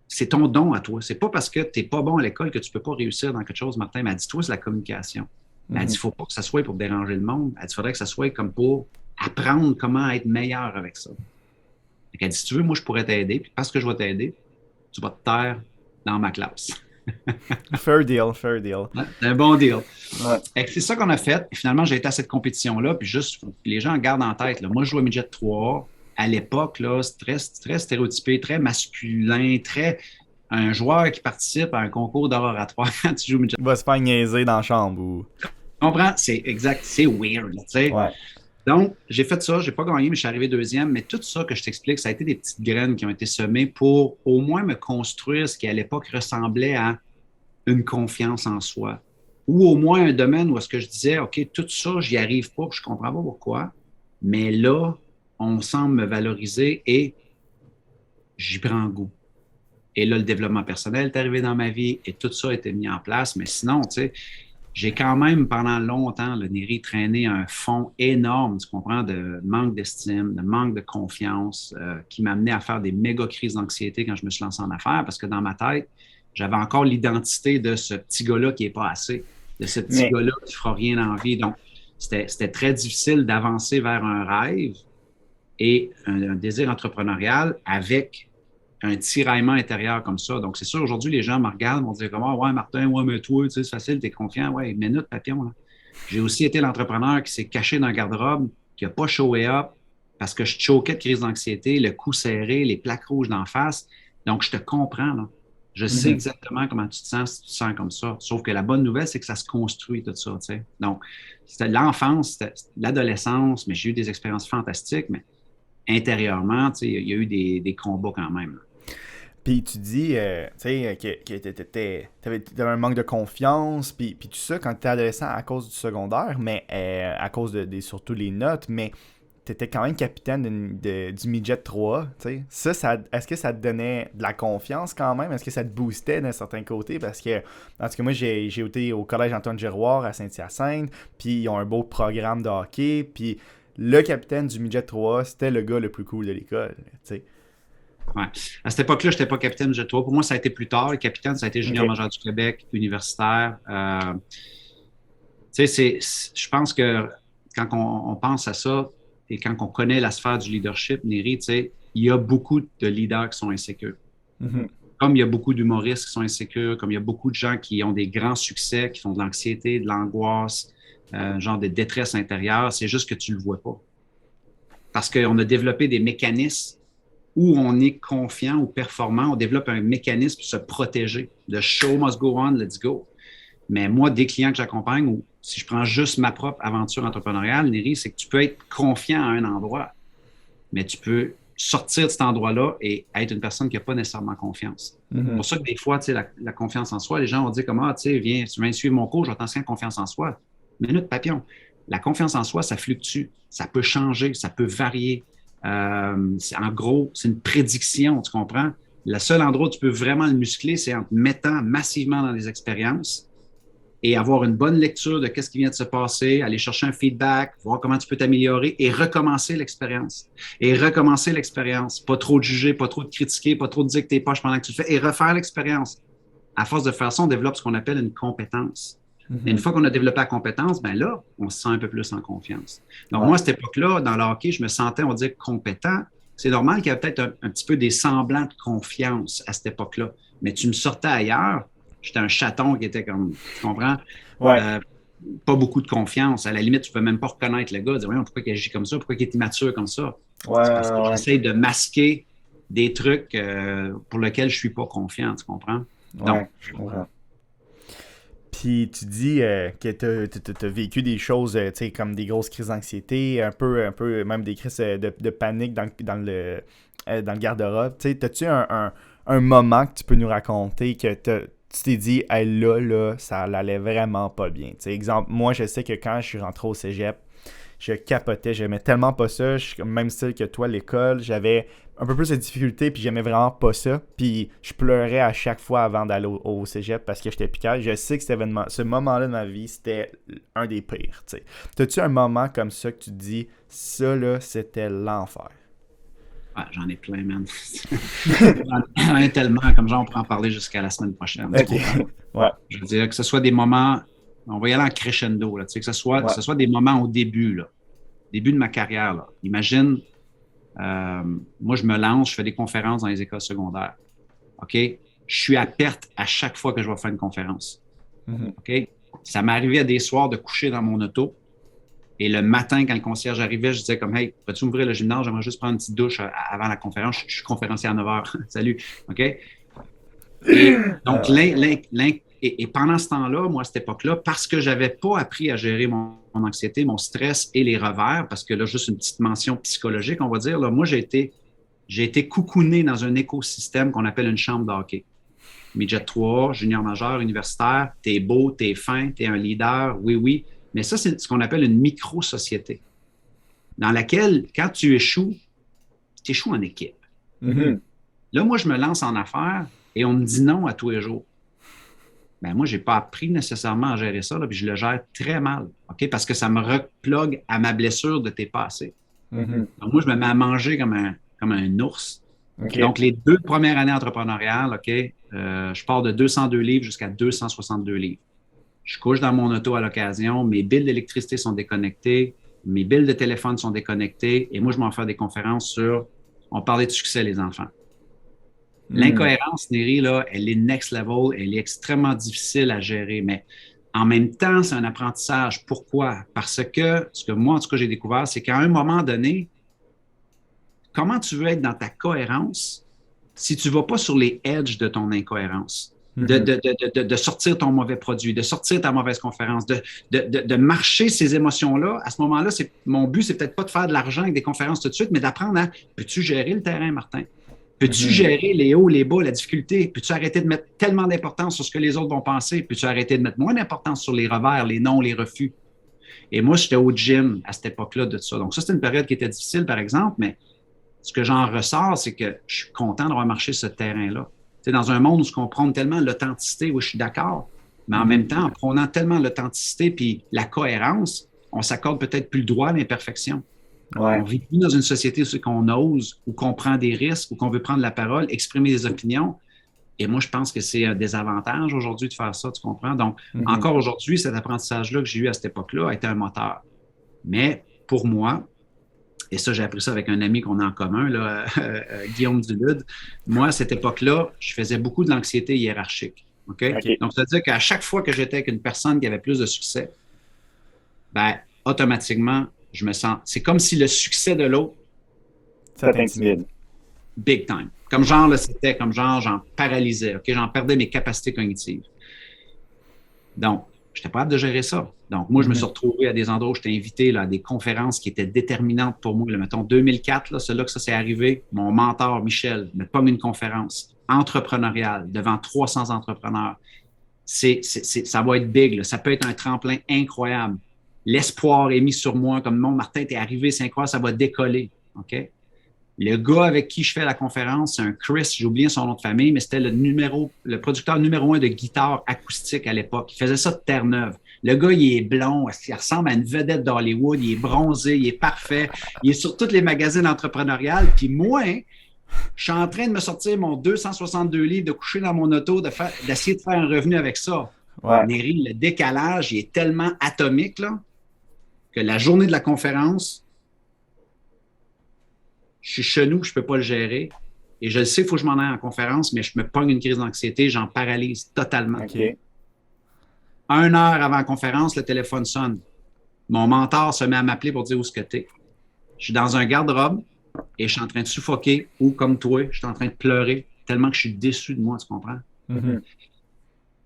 c'est ton don à toi. C'est pas parce que tu n'es pas bon à l'école que tu peux pas réussir dans quelque chose, Martin. Mais elle dit, toi, c'est la communication. Mais elle dit, il Mhm. ne faut pas que ça soit pour déranger le monde. Elle dit, il faudrait que ça soit comme pour apprendre comment être meilleur avec ça. Elle dit, si tu veux, moi, je pourrais t'aider. Puis parce que je vais t'aider, tu vas te taire dans ma classe. Fair deal, fair deal. Ouais, c'est un bon deal. Ouais. Fait que c'est ça qu'on a fait. Et finalement, j'ai été à cette compétition-là. Puis juste, faut que les gens gardent en tête. Là, moi, je jouais midget 3. À l'époque, là, c'est très stéréotypé, très masculin, très un joueur qui participe à un concours d'art oratoire quand tu joues midget. Il va se faire niaiser dans la chambre ou. Tu comprends? C'est exact. C'est weird. Là, tu sais. Ouais. Donc, j'ai fait ça. J'ai pas gagné, mais je suis arrivé deuxième. Mais tout ça que je t'explique, ça a été des petites graines qui ont été semées pour au moins me construire ce qui, à l'époque, ressemblait à une confiance en soi. Ou au moins un domaine où est-ce que je disais, OK, tout ça, j'y arrive pas, je comprends pas pourquoi, mais là, on semble me valoriser et j'y prends goût. Et là, le développement personnel est arrivé dans ma vie et tout ça a été mis en place. Mais sinon, tu sais, j'ai quand même pendant longtemps, le Neri, traîné un fond énorme, tu comprends, de manque d'estime, de manque de confiance, qui m'amenait à faire des méga crises d'anxiété quand je me suis lancé en affaires parce que dans ma tête, j'avais encore l'identité de ce petit gars-là qui n'est pas assez, de ce petit gars-là qui ne fera rien dans la vie. Donc, c'était très difficile d'avancer vers un rêve et un désir entrepreneurial avec un tiraillement intérieur comme ça. Donc, c'est sûr, aujourd'hui, les gens me regardent, vont dire comme, ah, ouais, Martin, ouais, mais toi, tu sais, c'est facile, t'es confiant. Ouais, minute, papillon. Là. J'ai aussi été l'entrepreneur qui s'est caché dans le garde-robe, qui n'a pas showé up parce que je choquais de crise d'anxiété, le cou serré, les plaques rouges d'en face. Donc, je te comprends, là. Je sais exactement comment tu te sens si tu te sens comme ça. Sauf que la bonne nouvelle, c'est que ça se construit, tout ça, tu sais. Donc, c'était l'enfance, c'était l'adolescence, mais j'ai eu des expériences fantastiques, mais intérieurement, tu sais, il y a eu des combats quand même, là. Puis tu dis, tu sais, que t'avais un manque de confiance, puis tout ça quand t'étais adolescent à cause du secondaire, mais à cause surtout les notes, mais t'étais quand même capitaine du midget 3, tu sais. Est-ce que ça te donnait de la confiance quand même? Est-ce que ça te boostait d'un certain côté? Parce que, en tout cas, moi, j'ai été au collège Antoine Giroir à Saint-Hyacinthe, puis ils ont un beau programme de hockey, puis le capitaine du midget 3, c'était le gars le plus cool de l'école, tu sais. Ouais. À cette époque-là, je n'étais pas capitaine du Jet 3. Pour moi, ça a été plus tard. Le capitaine, ça a été junior majeur du Québec, universitaire. Tu sais, je pense que quand on pense à ça et quand on connaît la sphère du leadership, Neri, tu sais, il y a beaucoup de leaders qui sont insécures. Mm-hmm. Comme il y a beaucoup d'humoristes qui sont insécures, comme il y a beaucoup de gens qui ont des grands succès, qui font de l'anxiété, de l'angoisse, genre de détresse intérieure, c'est juste que tu ne le vois pas. Parce qu'on a développé des mécanismes où on est confiant ou performant, on développe un mécanisme pour se protéger. The show must go on, let's go. Mais moi, des clients que j'accompagne, ou si je prends juste ma propre aventure entrepreneuriale, Neri, c'est que tu peux être confiant à un endroit, mais tu peux sortir de cet endroit-là et être une personne qui n'a pas nécessairement confiance. Mm-hmm. C'est pour ça que des fois, tu sais, la confiance en soi, les gens vont dire comment, tu sais, viens, tu viens suivre mon cours, je vais t'enseigner confiance en soi. Minute papillon. La confiance en soi, ça fluctue, ça peut changer, ça peut varier. En gros, c'est une prédiction, tu comprends? Le seul endroit où tu peux vraiment le muscler, c'est en te mettant massivement dans des expériences et avoir une bonne lecture de qu'est-ce qui vient de se passer, aller chercher un feedback, voir comment tu peux t'améliorer et recommencer l'expérience. Et recommencer l'expérience. Pas trop de juger, pas trop de critiquer, pas trop de dire que t'es poche pendant que tu le fais et refaire l'expérience. À force de faire ça, on développe ce qu'on appelle une compétence. Et une fois qu'on a développé la compétence, ben là, on se sent un peu plus en confiance. Donc, moi, à cette époque-là, dans le hockey, je me sentais, on va dire, compétent. C'est normal qu'il y ait peut-être un petit peu des semblants de confiance à cette époque-là. Mais tu me sortais ailleurs, j'étais un chaton qui était comme, tu comprends? Ouais. Pas beaucoup de confiance. À la limite, tu ne peux même pas reconnaître le gars, dire, voyons, pourquoi il agit comme ça, pourquoi il est immature comme ça. Ouais, c'est parce que j'essaie de masquer des trucs pour lesquels je ne suis pas confiant, tu comprends? Donc, je comprends. Puis tu dis que tu as vécu des choses comme des grosses crises d'anxiété, un peu même des crises de panique dans le garde-robe. T'as-tu un moment que tu peux nous raconter que tu t'es dit hey, là, ça allait vraiment pas bien? Exemple, moi je sais que quand je suis rentré au cégep, je capotais, j'aimais tellement pas ça, je suis comme même style que toi, l'école, j'avais un peu plus de difficultés, puis j'aimais vraiment pas ça, puis je pleurais à chaque fois avant d'aller au cégep parce que j'étais piqué. Je sais que ce moment-là de ma vie, c'était un des pires, tu sais. T'as-tu un moment comme ça que tu te dis, ça là, c'était l'enfer? Ouais, j'en ai plein, man. J'en ai tellement, comme genre, on pourra en parler jusqu'à la semaine prochaine. Okay. Ouais. Je veux dire, que ce soit des moments, on va y aller en crescendo, là, tu sais, que ce soit des moments au début de ma carrière. Là. Imagine, moi, je me lance, je fais des conférences dans les écoles secondaires. OK? je suis à perte à chaque fois que je vais faire une conférence. Mhm. OK? Ça m'est arrivé à des soirs de coucher dans mon auto. Et le matin, quand le concierge arrivait, je disais comme, hey, peux-tu m'ouvrir le gymnase? J'aimerais juste prendre une petite douche avant la conférence. Je suis conférencier à 9 heures. Salut. OK? Et donc, et pendant ce temps-là, moi, à cette époque-là, parce que je n'avais pas appris à gérer mon anxiété, mon stress et les revers, parce que là, juste une petite mention psychologique, on va dire, là, moi, j'ai été coucouné dans un écosystème qu'on appelle une chambre de hockey. Midget 3, junior majeur, universitaire, t'es beau, t'es fin, t'es un leader, oui, oui. Mais ça, c'est ce qu'on appelle une micro-société, dans laquelle, quand tu échoues en équipe. Mhm. Là, moi, je me lance en affaires et on me dit non à tous les jours. Ben moi, je n'ai pas appris nécessairement à gérer ça, là, puis je le gère très mal, OK? Parce que ça me replogue à ma blessure de tes passés. Mhm. Donc, moi, je me mets à manger comme un ours. OK. Donc, les 2 premières années entrepreneuriales, OK, je pars de 202 livres jusqu'à 262 livres. Je couche dans mon auto à l'occasion, mes billes d'électricité sont déconnectés, mes billes de téléphone sont déconnectés, et moi, je m'en fais des conférences sur, on parlait de succès, les enfants. L'incohérence, Néry, là, elle est next level, elle est extrêmement difficile à gérer, mais en même temps, c'est un apprentissage. Pourquoi? Parce que ce que moi, en tout cas, j'ai découvert, c'est qu'à un moment donné, comment tu veux être dans ta cohérence si tu ne vas pas sur les edges de ton incohérence? De sortir ton mauvais produit, de sortir ta mauvaise conférence, de marcher ces émotions-là. À ce moment-là, mon but, c'est peut-être pas de faire de l'argent avec des conférences tout de suite, mais d'apprendre à, peux-tu gérer le terrain, Martin? Peux-tu gérer les hauts, les bas, la difficulté? Peux-tu arrêter de mettre tellement d'importance sur ce que les autres vont penser? Peux-tu arrêter de mettre moins d'importance sur les revers, les non, les refus? Et moi, j'étais au gym à cette époque-là de ça. Donc ça, c'était une période qui était difficile, par exemple, mais ce que j'en ressors, c'est que je suis content d'avoir marché ce terrain-là. Tu sais, dans un monde où on prône tellement l'authenticité, oui, je suis d'accord, mais en même temps, en prônant tellement l'authenticité puis la cohérence, on s'accorde peut-être plus le droit à l'imperfection. Ouais. On vit plus dans une société où on ose, où on prend des risques, où on veut prendre la parole, exprimer des opinions. Et moi, je pense que c'est un désavantage aujourd'hui de faire ça, tu comprends? Donc, encore aujourd'hui, cet apprentissage-là que j'ai eu à cette époque-là a été un moteur. Mais pour moi, et ça, j'ai appris ça avec un ami qu'on a en commun, là, Guillaume Dulude. Moi, à cette époque-là, je faisais beaucoup de l'anxiété hiérarchique. Okay? OK. Donc, ça veut dire qu'à chaque fois que j'étais avec une personne qui avait plus de succès, ben, automatiquement, je me sens. C'est comme si le succès de l'autre, Ça t'intimide. big time. Comme genre, là, c'était comme genre, j'en paralysais, OK? J'en perdais mes capacités cognitives. Donc, je n'étais pas capable de gérer ça. Donc, moi, je me suis retrouvé à des endroits où j'étais invité là, à des conférences qui étaient déterminantes pour moi. Là, mettons, 2004, là, c'est là que ça s'est arrivé. Mon mentor, Michel, me pogne une conférence entrepreneuriale devant 300 entrepreneurs. Ça va être big. Là. Ça peut être un tremplin incroyable. L'espoir est mis sur moi comme, non, Martin, t'es arrivé, c'est incroyable, ça va décoller. OK? Le gars avec qui je fais la conférence, c'est un Chris, j'ai oublié son nom de famille, mais c'était le producteur numéro 1 de guitare acoustique à l'époque. Il faisait ça de Terre-Neuve. Le gars, il est blond, il ressemble à une vedette d'Hollywood, il est bronzé, il est parfait, il est sur tous les magazines entrepreneuriales. Puis moi, je suis en train de me sortir mon 262 livres, de coucher dans mon auto, d'essayer de faire un revenu avec ça. Ouais. Néry, le décalage, il est tellement atomique là, que la journée de la conférence, je suis chez nous, je ne peux pas le gérer. Et je le sais, il faut que je m'en aille en conférence, mais je me pogne une crise d'anxiété, j'en paralyse totalement. OK. 1 heure avant la conférence, le téléphone sonne. Mon mentor se met à m'appeler pour dire où est-ce que tu es. Je suis dans un garde-robe et je suis en train de suffoquer ou, comme toi, je suis en train de pleurer tellement que je suis déçu de moi, tu comprends?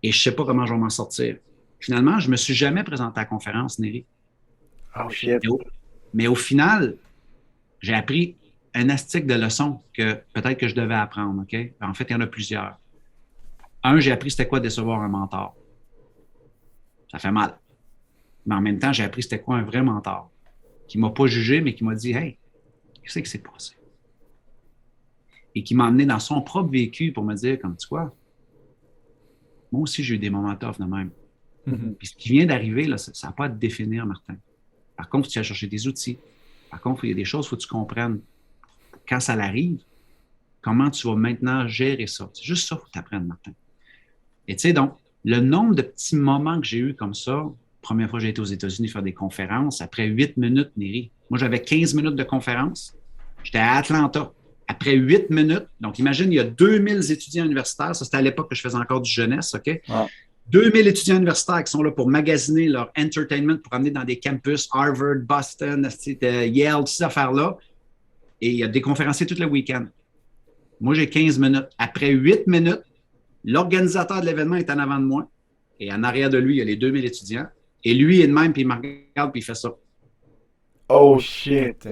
Et je ne sais pas comment je vais m'en sortir. Finalement, je ne me suis jamais présenté à la conférence, Néry. Oh shit. Mais au final, j'ai appris un astique de leçons que peut-être que je devais apprendre, OK? En fait, il y en a plusieurs. Un, j'ai appris c'était quoi décevoir un mentor. Ça fait mal. Mais en même temps, j'ai appris c'était quoi un vrai mentor. Qui ne m'a pas jugé, mais qui m'a dit, hey, qu'est-ce qui s'est passé? Et qui m'a emmené dans son propre vécu pour me dire, comme tu vois, moi aussi, j'ai eu des moments tough de même. Puis ce qui vient d'arriver, là, ça n'a pas à te définir, Martin. Par contre, tu vas chercher des outils. Par contre, il y a des choses, il faut que tu comprennes. Quand ça arrive, comment tu vas maintenant gérer ça? C'est juste ça qu'il faut que tu apprennes, Martin. Et tu sais, donc, le nombre de petits moments que j'ai eu comme ça, première fois que j'ai été aux États-Unis faire des conférences, après 8 minutes, Néry. Moi, j'avais 15 minutes de conférence. J'étais à Atlanta. Après 8 minutes, donc imagine, il y a 2000 étudiants universitaires, ça c'était à l'époque que je faisais encore du jeunesse, OK? Ouais. 2000 étudiants universitaires qui sont là pour magasiner leur entertainment, pour amener dans des campus, Harvard, Boston, Yale, toutes ces affaires-là. Et il y a des conférenciers tout le week-end. Moi, j'ai 15 minutes. Après 8 minutes, l'organisateur de l'événement est en avant de moi. Et en arrière de lui, il y a les 2000 étudiants. Et lui est de même, puis il me regarde, puis il fait ça. Oh shit!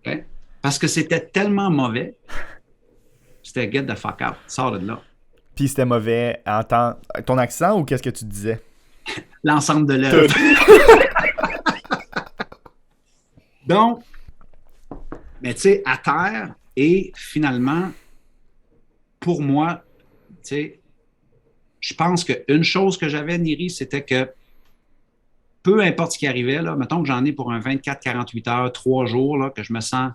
Okay? Parce que c'était tellement mauvais. C'était get the fuck out. Sors de là. Puis c'était mauvais en ton accent ou qu'est-ce que tu disais? L'ensemble de l'œuvre. Donc, mais tu sais, à terre, et finalement, pour moi, tu sais, je pense qu'une chose que j'avais, Niri, c'était que peu importe ce qui arrivait, là, mettons que j'en ai pour un 24-48 heures, 3 jours, là, que je me sens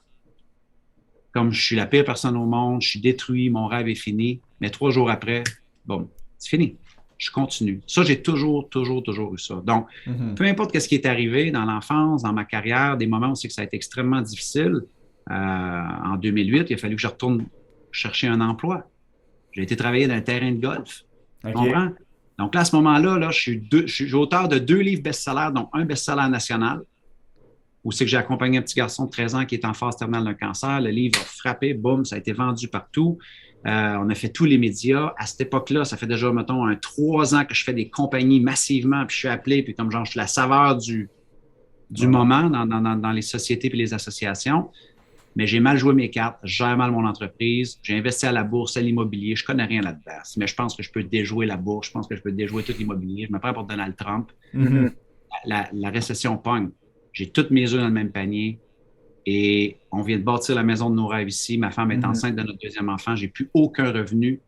comme je suis la pire personne au monde, je suis détruit, mon rêve est fini, mais 3 jours après, bon, c'est fini. Je continue. Ça, j'ai toujours eu ça. Donc, peu importe ce qui est arrivé dans l'enfance, dans ma carrière, des moments où c'est que ça a été extrêmement difficile, en 2008, il a fallu que je retourne chercher un emploi. J'ai été travailler dans un terrain de golf. Tu comprends? Donc là, à ce moment-là, là, je suis auteur de 2 livres best-sellers, dont un best-seller national, où c'est que j'ai accompagné un petit garçon de 13 ans qui est en phase terminale d'un cancer. Le livre a frappé, boum, ça a été vendu partout. On a fait tous les médias. À cette époque-là, ça fait déjà, mettons, 3 ans que je fais des compagnies massivement, puis je suis appelé, puis comme genre, je suis la saveur du moment dans les sociétés et les associations. Mais j'ai mal joué mes cartes, je gère mal mon entreprise, j'ai investi à la bourse, à l'immobilier, je connais rien là-dedans. Mais je pense que je peux déjouer la bourse, je pense que je peux déjouer tout l'immobilier. Je me prends pour Donald Trump. La récession pogne. J'ai toutes mes œufs dans le même panier et on vient de bâtir la maison de nos rêves ici. Ma femme est enceinte de notre 2e enfant. J'ai plus aucun revenu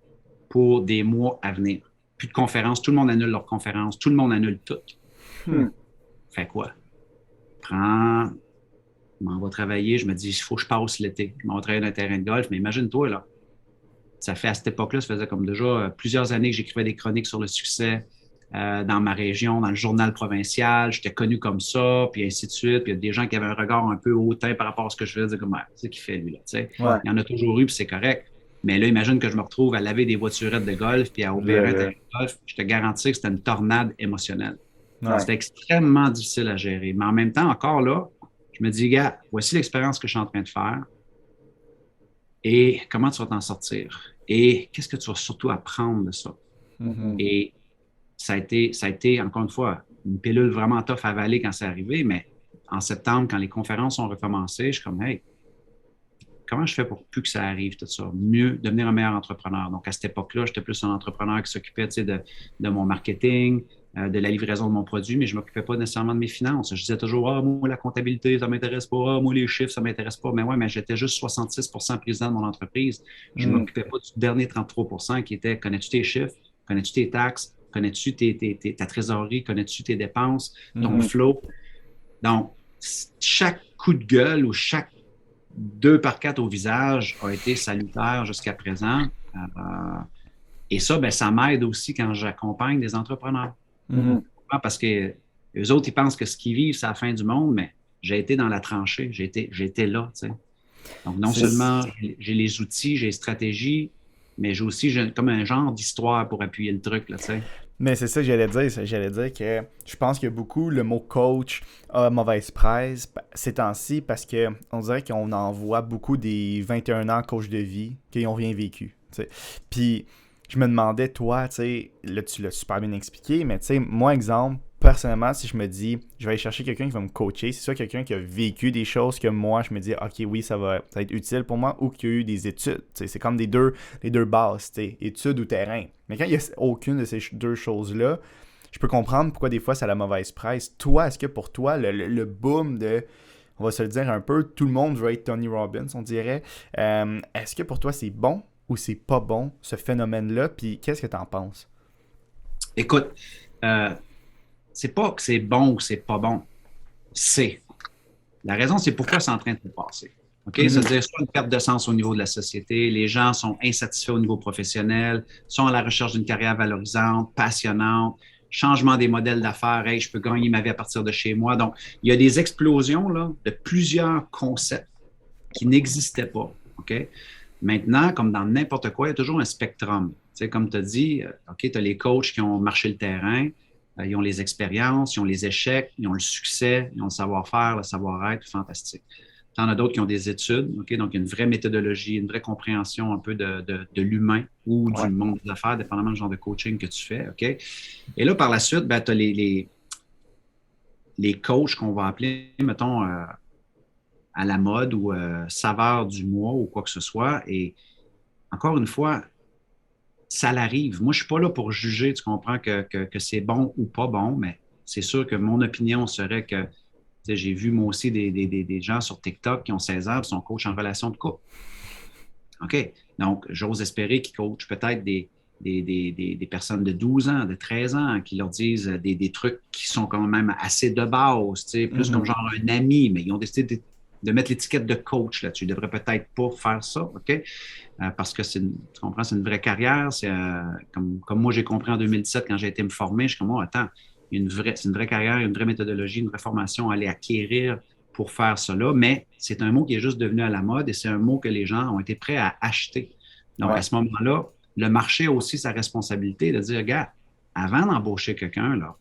pour des mois à venir. Plus de conférences. Tout le monde annule leurs conférences. Tout le monde annule tout. Fait quoi? Je m'en vais travailler. Je me dis, il faut que je passe l'été. Je m'en vais travailler dans un terrain de golf. Mais imagine-toi, là. Ça fait à cette époque-là, ça faisait comme déjà plusieurs années que j'écrivais des chroniques sur le succès dans ma région, dans le journal provincial. J'étais connu comme ça, puis ainsi de suite. Puis il y a des gens qui avaient un regard un peu hautain par rapport à ce que je faisais. Comme, c'est ce qu'il fait, lui, là. Il y en a toujours eu, puis c'est correct. Mais là, imagine que je me retrouve à laver des voiturettes de golf puis à opérer un terrain de golf. Je te garantis que c'était une tornade émotionnelle. C'était extrêmement difficile à gérer. Mais en même temps, encore là, je me dis, gars, voici l'expérience que je suis en train de faire. Et comment tu vas t'en sortir? Et qu'est-ce que tu vas surtout apprendre de ça? Et ça a été, encore une fois, une pilule vraiment tough à avaler quand c'est arrivé, mais en septembre, quand les conférences ont recommencé, je suis comme, hey, comment je fais pour plus que ça arrive, tout ça? Mieux, devenir un meilleur entrepreneur. Donc, à cette époque-là, j'étais plus un entrepreneur qui s'occupait de mon marketing, de la livraison de mon produit, mais je ne m'occupais pas nécessairement de mes finances. Je disais toujours, moi, la comptabilité, ça ne m'intéresse pas. Moi, les chiffres, ça ne m'intéresse pas. Mais ouais, mais j'étais juste 66% président de mon entreprise. Je ne m'occupais pas du dernier 33% qui était, connais-tu tes chiffres? Connais-tu tes taxes? Connais-tu ta trésorerie? Connais-tu tes dépenses? Ton flow? Donc, chaque coup de gueule ou chaque 2 par 4 au visage a été salutaire jusqu'à présent. Et ça, ben, ça m'aide aussi quand j'accompagne des entrepreneurs. Parce que eux autres, ils pensent que ce qu'ils vivent, c'est la fin du monde, mais j'ai été dans la tranchée, j'ai été là. Tu sais. Donc, non seulement j'ai les outils, j'ai les stratégies, mais j'ai aussi comme un genre d'histoire pour appuyer le truc. Là, tu sais. Mais c'est ça que j'allais dire. J'allais dire que je pense que beaucoup le mot coach a mauvaise presse ces temps-ci parce qu'on dirait qu'on en voit beaucoup des 21 ans coach de vie qui n'ont rien vécu. T'sais. Puis je me demandais, toi, là tu l'as super bien expliqué, mais moi, exemple, personnellement, si je me dis, je vais aller chercher quelqu'un qui va me coacher, c'est soit quelqu'un qui a vécu des choses que moi, je me dis, OK, oui, ça va être utile pour moi, ou qui a eu des études. C'est comme les deux bases, études ou terrain. Mais quand il n'y a aucune de ces 2 choses-là, je peux comprendre pourquoi des fois, ça a la mauvaise presse. Toi, est-ce que pour toi, le boom de, on va se le dire un peu, tout le monde veut être Tony Robbins, on dirait, est-ce que pour toi, c'est bon ou c'est pas bon, ce phénomène-là? Puis qu'est-ce que tu en penses? Écoute, c'est pas que c'est bon ou c'est pas bon. C'est. La raison, c'est pourquoi c'est en train de se passer. OK? C'est-à-dire, soit une perte de sens au niveau de la société, les gens sont insatisfaits au niveau professionnel, sont à la recherche d'une carrière valorisante, passionnante, changement des modèles d'affaires, hey, je peux gagner ma vie à partir de chez moi. Donc, il y a des explosions là, de plusieurs concepts qui n'existaient pas. OK? Maintenant, comme dans n'importe quoi, il y a toujours un spectrum. Tu sais, comme tu as dit, OK, tu as les coachs qui ont marché le terrain, ils ont les expériences, ils ont les échecs, ils ont le succès, ils ont le savoir-faire, le savoir-être, fantastique. Tu en as d'autres qui ont des études, OK, donc il y a une vraie méthodologie, une vraie compréhension un peu de l'humain ou Ouais. du monde des affaires, dépendamment du genre de coaching que tu fais, OK? Et là, par la suite, ben, tu as les coachs qu'on va appeler, mettons, à la mode ou saveur du mois ou quoi que ce soit. Et encore une fois, ça l'arrive. Moi, je ne suis pas là pour juger, tu comprends, que c'est bon ou pas bon, mais c'est sûr que mon opinion serait que j'ai vu moi aussi des gens sur TikTok qui ont 16 ans et sont coachs en relation de couple. OK. Donc, j'ose espérer qu'ils coachent peut-être des personnes de 12 ans, de 13 ans, qui leur disent des trucs qui sont quand même assez de base, plus comme genre un ami, mais ils ont décidé de mettre l'étiquette de coach là-dessus. Ils ne devraient peut-être pas faire ça, OK? Parce que tu comprends, c'est une vraie carrière. C'est comme moi, j'ai compris en 2017 quand j'ai été me former, je suis comme, oh, attends, c'est une vraie carrière, une vraie méthodologie, une vraie formation à aller acquérir pour faire cela, mais c'est un mot qui est juste devenu à la mode et c'est un mot que les gens ont été prêts à acheter. Donc, Ouais. à ce moment-là, le marché a aussi sa responsabilité de dire, regarde, avant d'embaucher quelqu'un, là,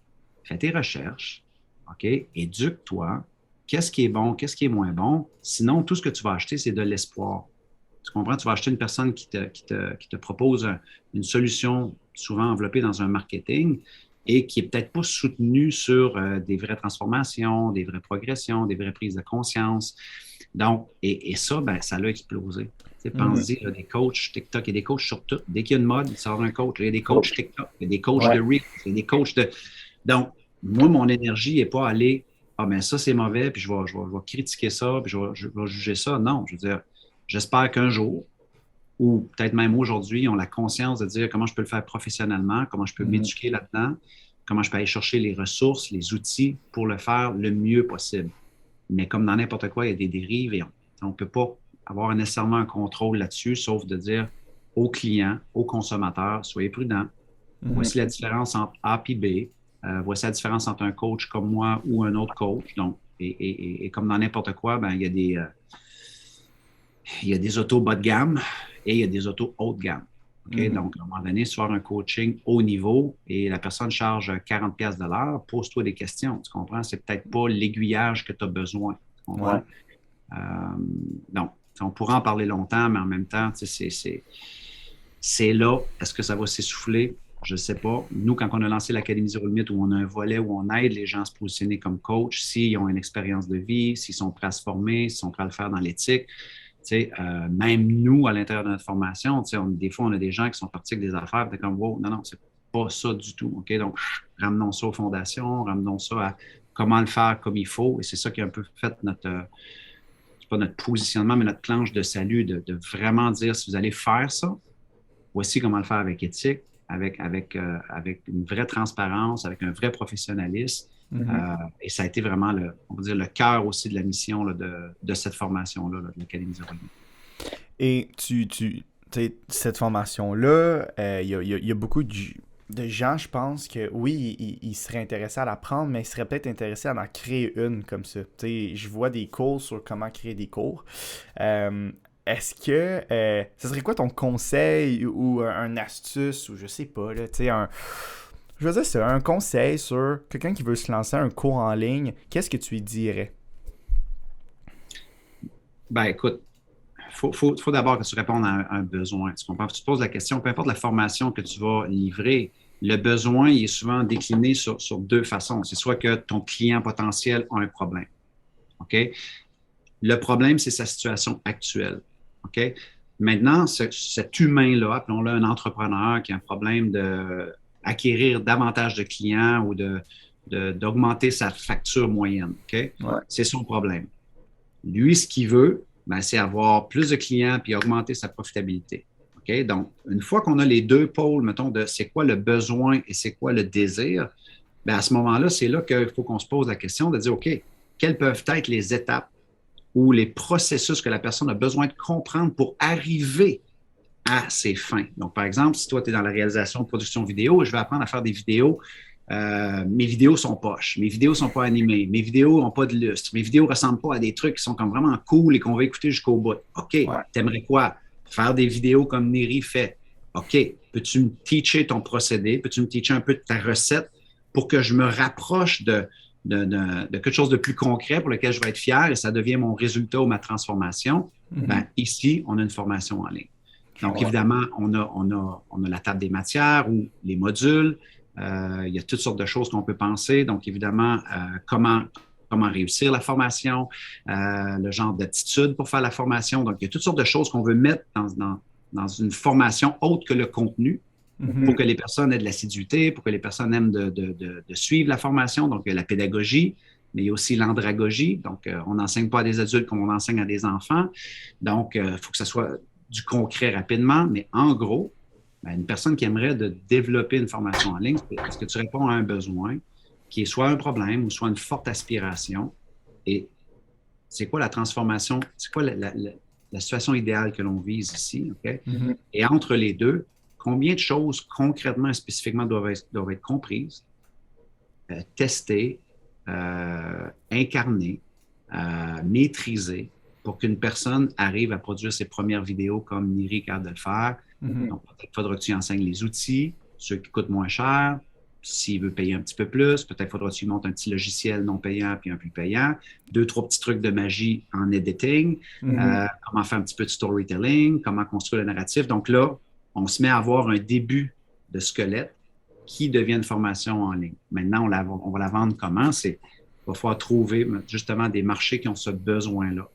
fais tes recherches, OK, éduque-toi, qu'est-ce qui est bon, qu'est-ce qui est moins bon. Sinon, tout ce que tu vas acheter, c'est de l'espoir. Tu comprends? Tu vas acheter une personne qui te propose une solution souvent enveloppée dans un marketing et qui n'est peut-être pas soutenue sur des vraies transformations, des vraies progressions, des vraies prises de conscience. Donc, et ça, ben, ça l'a explosé. Pense-y, il y a des coachs TikTok, il y a des coachs sur tout. Dès qu'il y a une mode, il sort un coach. Il y a des coachs TikTok, il y a des coachs de Reels, il y a des coachs de... Donc, moi, mon énergie n'est pas aller, ah ben ça, c'est mauvais, puis je vais critiquer ça, puis je vais juger ça. Non, je veux dire, j'espère qu'un jour, ou peut-être même aujourd'hui, ils ont la conscience de dire comment je peux le faire professionnellement, comment je peux m'éduquer là-dedans, comment je peux aller chercher les ressources, les outils pour le faire le mieux possible. Mais comme dans n'importe quoi, il y a des dérives et on ne peut pas avoir nécessairement un contrôle là-dessus, sauf de dire aux clients, aux consommateurs, soyez prudents. Voici la différence entre A et B. Voici la différence entre un coach comme moi ou un autre coach. Donc, et comme dans n'importe quoi, ben, il y a des autos bas de gamme et il y a des autos haut de gamme. Okay? Donc, à un moment donné, si tu veux avoir un coaching haut niveau et la personne charge 40$ de l'heure, pose-toi des questions. Tu comprends? C'est peut-être pas l'aiguillage que tu as besoin. Tu comprends? Ouais. Donc, on pourra en parler longtemps, mais en même temps, c'est là. Est-ce que ça va s'essouffler? Je ne sais pas. Nous, quand on a lancé l'Académie Zéro Limite, où on a un volet où on aide les gens à se positionner comme coach, s'ils ont une expérience de vie, s'ils sont prêts à se former, s'ils sont prêts à le faire dans l'éthique, même nous, à l'intérieur de notre formation, des fois, on a des gens qui sont partis avec des affaires, t'es comme, wow, non, c'est pas ça du tout. OK? Donc, ramenons ça aux fondations, ramenons ça à comment le faire comme il faut. Et c'est ça qui a un peu fait c'est pas notre positionnement, mais notre planche de salut, de vraiment dire, si vous allez faire ça, voici comment le faire avec éthique, avec une vraie transparence, avec un vrai professionnalisme. Et ça a été vraiment on va dire, le cœur aussi de la mission là, de cette formation-là, de l'Académie Zéro Limite. Et cette formation-là, il y a beaucoup de gens, je pense, que oui, ils seraient intéressés à l'apprendre, mais ils seraient peut-être intéressés à en créer une comme ça. Je vois des cours sur comment créer des cours. Est-ce que ce serait quoi ton conseil ou un astuce ou je sais pas, là, je veux dire, c'est un conseil sur quelqu'un qui veut se lancer un cours en ligne, qu'est-ce que tu lui dirais? Ben écoute, faut d'abord que tu répondes à un besoin. Tu comprends? Tu te poses la question, peu importe la formation que tu vas livrer, le besoin il est souvent décliné sur deux façons. C'est soit que ton client potentiel a un problème. OK? Le problème, c'est sa situation actuelle. OK? Maintenant, cet humain-là, appelons-le un entrepreneur qui a un problème d'acquérir davantage de clients ou d'augmenter sa facture moyenne. OK? Ouais. C'est son problème. Lui, ce qu'il veut, ben, c'est avoir plus de clients puis augmenter sa profitabilité. OK? Donc, une fois qu'on a les deux pôles, mettons, de c'est quoi le besoin et c'est quoi le désir, ben, à ce moment-là, c'est là qu'il faut qu'on se pose la question de dire, OK, quelles peuvent être les étapes ou les processus que la personne a besoin de comprendre pour arriver à ses fins. Donc, par exemple, si toi, tu es dans la réalisation de production vidéo, je vais apprendre à faire des vidéos. Mes vidéos sont poches, mes vidéos sont pas animées, mes vidéos n'ont pas de lustre, mes vidéos ressemblent pas à des trucs qui sont comme vraiment cool et qu'on va écouter jusqu'au bout. OK, T'aimerais quoi? faire des vidéos comme Neri fait. OK, peux-tu me teacher ton procédé? Peux-tu me teacher un peu de ta recette pour que je me rapproche de quelque chose de plus concret pour lequel je vais être fier et ça devient mon résultat ou ma transformation? Ben, ici, on a une formation en ligne. Donc, évidemment, on a la table des matières ou les modules. Il y a toutes sortes de choses qu'on peut penser. Donc, évidemment, comment réussir la formation, le genre d'attitude pour faire la formation. Donc, il y a toutes sortes de choses qu'on veut mettre dans une formation autre que le contenu pour que les personnes aient de l'assiduité, pour que les personnes aiment de suivre la formation. Donc, il y a la pédagogie, mais il y a aussi l'andragogie. Donc, on n'enseigne pas à des adultes comme on enseigne à des enfants. Donc, il faut que ça soit du concret rapidement, mais en gros, ben, une personne qui aimerait de développer une formation en ligne, est-ce que tu réponds à un besoin qui est soit un problème ou soit une forte aspiration? Et c'est quoi la transformation? C'est quoi la situation idéale que l'on vise ici? Okay? Et entre les deux, combien de choses concrètement et spécifiquement doivent être comprises, testées, incarnées, maîtrisées pour qu'une personne arrive à produire ses premières vidéos comme Neri est capable de le faire. Donc, peut-être faudra que tu enseignes les outils, ceux qui coûtent moins cher. S'il veut payer un petit peu plus, peut-être faudra que tu montes un petit logiciel non payant puis un plus payant. 2-3 petits trucs de magie en editing. Comment faire un petit peu de storytelling, comment construire le narratif. Donc là, on se met à avoir un début de squelette qui devient une formation en ligne. Maintenant, on va la vendre comment? Il va falloir trouver justement des marchés qui ont ce besoin-là.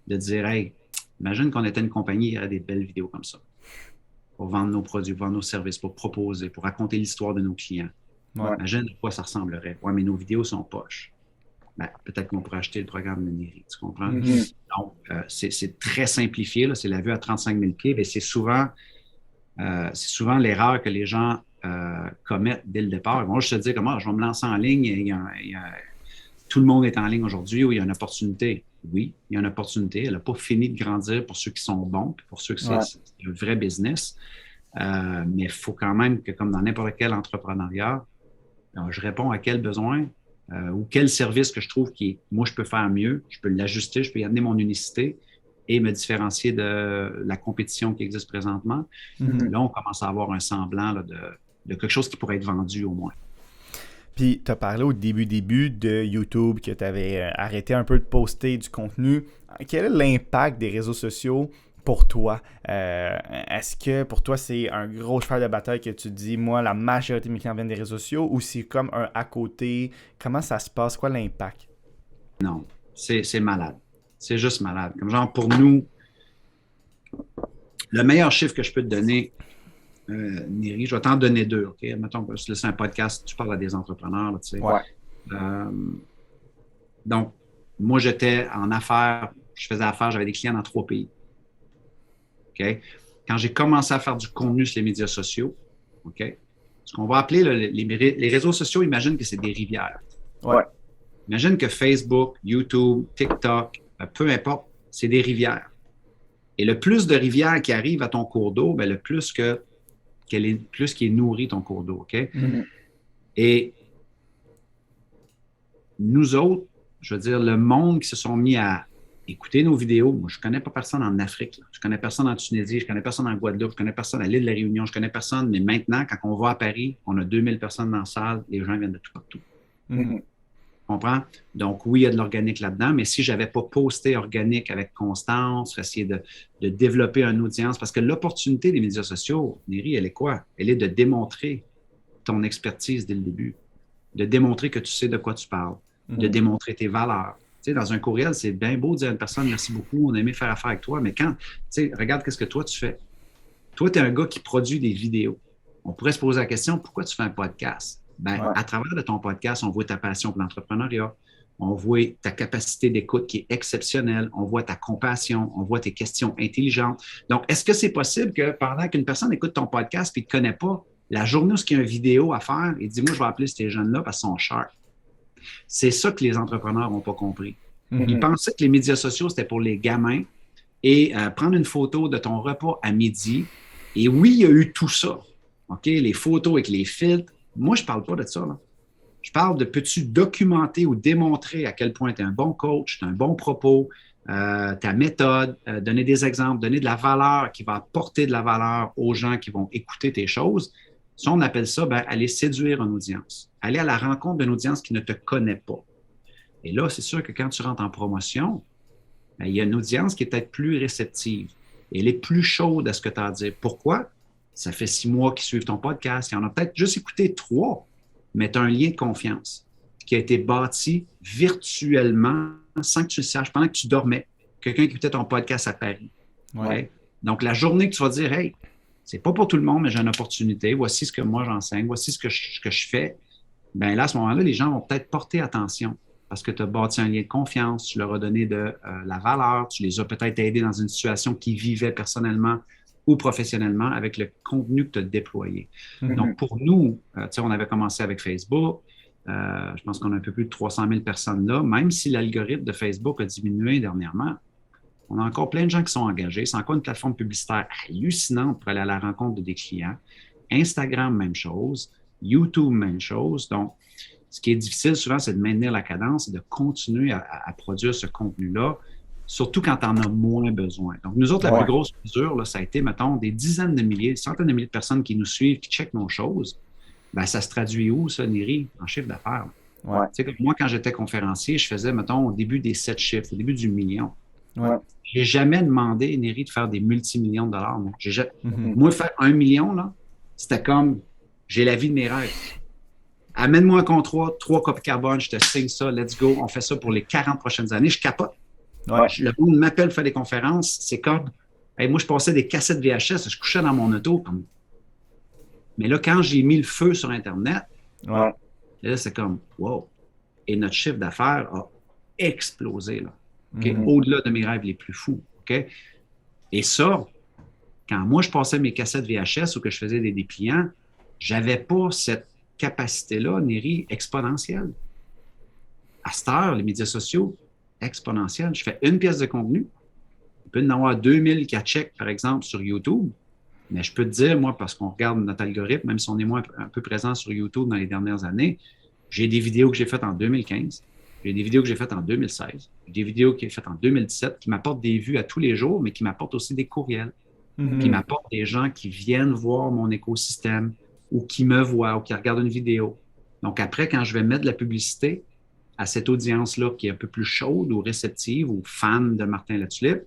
De dire, hey, imagine qu'on était une compagnie, il y aurait des belles vidéos comme ça pour vendre nos produits, pour vendre nos services, pour proposer, pour raconter l'histoire de nos clients. Ouais. Imagine à quoi ça ressemblerait. Ouais, mais nos vidéos sont poches. Ben, peut-être qu'on pourrait acheter le programme de Neri, tu comprends? Donc, c'est très simplifié, là, c'est la vue à 35 000 pieds, mais c'est souvent l'erreur que les gens commettent dès le départ. Ils vont juste se dire, comment je vais me lancer en ligne, tout le monde est en ligne aujourd'hui où il y a une opportunité. Oui, il y a une opportunité. Elle n'a pas fini de grandir pour ceux qui sont bons, puis pour ceux qui c'est un vrai business. Mais il faut quand même que, comme dans n'importe quel entrepreneuriat, je réponds à quel besoin ou quel service que je trouve moi, je peux faire mieux. Je peux l'ajuster, je peux y amener mon unicité et me différencier de la compétition qui existe présentement. Là, on commence à avoir un semblant là, de quelque chose qui pourrait être vendu au moins. Puis, tu as parlé au début de YouTube que tu avais arrêté un peu de poster du contenu. Quel est l'impact des réseaux sociaux pour toi? Est-ce que pour toi, c'est un gros cheval de bataille que tu dis, moi, la majorité de mes clients viennent des réseaux sociaux ou c'est comme un à côté? Comment ça se passe? Quoi l'impact? Non, c'est malade. C'est juste malade. Comme genre, pour nous, le meilleur chiffre que je peux te donner, Neri, je vais t'en donner 2, OK? Mettons, on peut se laisser un podcast, tu parles à des entrepreneurs, là, tu sais. Ouais. Donc, moi, j'étais en affaires, je faisais affaires, j'avais des clients dans 3 pays. OK? Quand j'ai commencé à faire du contenu sur les médias sociaux, OK? Ce qu'on va appeler là, les réseaux sociaux, imagine que c'est des rivières. Ouais. Imagine que Facebook, YouTube, TikTok, peu importe, c'est des rivières. Et le plus de rivières qui arrivent à ton cours d'eau, bien, le plus qui est nourri ton cours d'eau, OK? Et nous autres, je veux dire, le monde qui se sont mis à écouter nos vidéos, moi, je ne connais pas personne en Afrique, là. Je ne connais personne en Tunisie, je ne connais personne en Guadeloupe, je ne connais personne à l'île de la Réunion, je ne connais personne, mais maintenant, quand on va à Paris, on a 2000 personnes dans la salle, les gens viennent de tout partout. Tu comprends? Donc, oui, il y a de l'organique là-dedans, mais si je n'avais pas posté organique avec constance, essayer de développer une audience, parce que l'opportunité des médias sociaux, Neri, elle est quoi? Elle est de démontrer ton expertise dès le début, de démontrer que tu sais de quoi tu parles, de démontrer tes valeurs. Tu sais, dans un courriel, c'est bien beau de dire à une personne « Merci beaucoup, on a aimé faire affaire avec toi », mais quand, tu sais, regarde qu'est-ce que toi, tu fais. Toi, tu es un gars qui produit des vidéos. On pourrait se poser la question « Pourquoi tu fais un podcast? » Ben, à travers de ton podcast, on voit ta passion pour l'entrepreneuriat, on voit ta capacité d'écoute qui est exceptionnelle, on voit ta compassion, on voit tes questions intelligentes. Donc, est-ce que c'est possible que pendant qu'une personne écoute ton podcast et ne te connaît pas, la journée où il y a une vidéo à faire, il dit « Moi, je vais appeler ces jeunes-là parce qu'ils sont sharp. » C'est ça que les entrepreneurs n'ont pas compris. Ils pensaient que les médias sociaux, c'était pour les gamins et prendre une photo de ton repas à midi. Et oui, il y a eu tout ça. OK? Les photos avec les filtres. Moi, je ne parle pas de ça, là. Je parle de peux-tu documenter ou démontrer à quel point tu es un bon coach, tu as un bon propos, ta méthode, donner des exemples, donner de la valeur qui va apporter de la valeur aux gens qui vont écouter tes choses. Ça, on appelle ça aller séduire une audience. Aller à la rencontre d'une audience qui ne te connaît pas. Et là, c'est sûr que quand tu rentres en promotion, il y a une audience qui est peut-être plus réceptive. Et elle est plus chaude à ce que tu as à dire. Pourquoi? Ça fait 6 mois qu'ils suivent ton podcast. Il y en a peut-être juste écouté 3, mais tu as un lien de confiance qui a été bâti virtuellement sans que tu le saches, pendant que tu dormais. Quelqu'un qui écoutait ton podcast à Paris. Ouais. Okay? Donc, la journée que tu vas dire, hey, c'est pas pour tout le monde, mais j'ai une opportunité. Voici ce que moi j'enseigne. Voici ce que je fais. Bien là, à ce moment-là, les gens vont peut-être porter attention parce que tu as bâti un lien de confiance, tu leur as donné de la valeur, tu les as peut-être aidés dans une situation qu'ils vivaient personnellement ou professionnellement avec le contenu que tu as déployé. Mm-hmm. Donc, pour nous, on avait commencé avec Facebook. Je pense qu'on a un peu plus de 300 000 personnes là. Même si l'algorithme de Facebook a diminué dernièrement, on a encore plein de gens qui sont engagés. C'est encore une plateforme publicitaire hallucinante pour aller à la rencontre des clients. Instagram, même chose. YouTube, même chose. Donc, ce qui est difficile souvent, c'est de maintenir la cadence et de continuer à produire ce contenu-là, surtout quand tu en as moins besoin. Donc, nous autres, la plus grosse mesure, là, ça a été, mettons, des dizaines de milliers, des centaines de milliers de personnes qui nous suivent, qui checkent nos choses. Bien, ça se traduit où, ça, Neri? En chiffre d'affaires. Ouais. Tu sais, moi, quand j'étais conférencier, je faisais, mettons, au début des 7 chiffres, au début du million. Ouais. J'ai jamais demandé, Neri, de faire des multimillions de dollars. Moi, moi faire 1 million, là, c'était comme, j'ai la vie de mes rêves. Amène-moi un contrat, 3 copies carbone, je te signe ça, let's go, on fait ça pour les 40 prochaines années, je capote. Ouais. Le monde m'appelle, fait des conférences, c'est comme, hey, moi, je passais des cassettes VHS, je couchais dans mon auto. Comme... Mais là, quand j'ai mis le feu sur Internet, là, c'est comme, wow. Et notre chiffre d'affaires a explosé, là. Okay? Au-delà de mes rêves les plus fous. Okay? Et ça, quand moi, je passais mes cassettes VHS ou que je faisais des dépliants, j'avais pas cette capacité-là, Neri, exponentielle. À cette heure, les médias sociaux, exponentielle. Je fais une pièce de contenu. Il peut y en avoir 2000 qui check, par exemple, sur YouTube. Mais je peux te dire, moi, parce qu'on regarde notre algorithme, même si on est moins un peu présent sur YouTube dans les dernières années, j'ai des vidéos que j'ai faites en 2015, j'ai des vidéos que j'ai faites en 2016, j'ai des vidéos que j'ai faites en 2017 qui m'apportent des vues à tous les jours, mais qui m'apportent aussi des courriels, qui m'apportent des gens qui viennent voir mon écosystème ou qui me voient ou qui regardent une vidéo. Donc après, quand je vais mettre de la publicité à cette audience-là qui est un peu plus chaude ou réceptive ou fan de Martin Latulippe,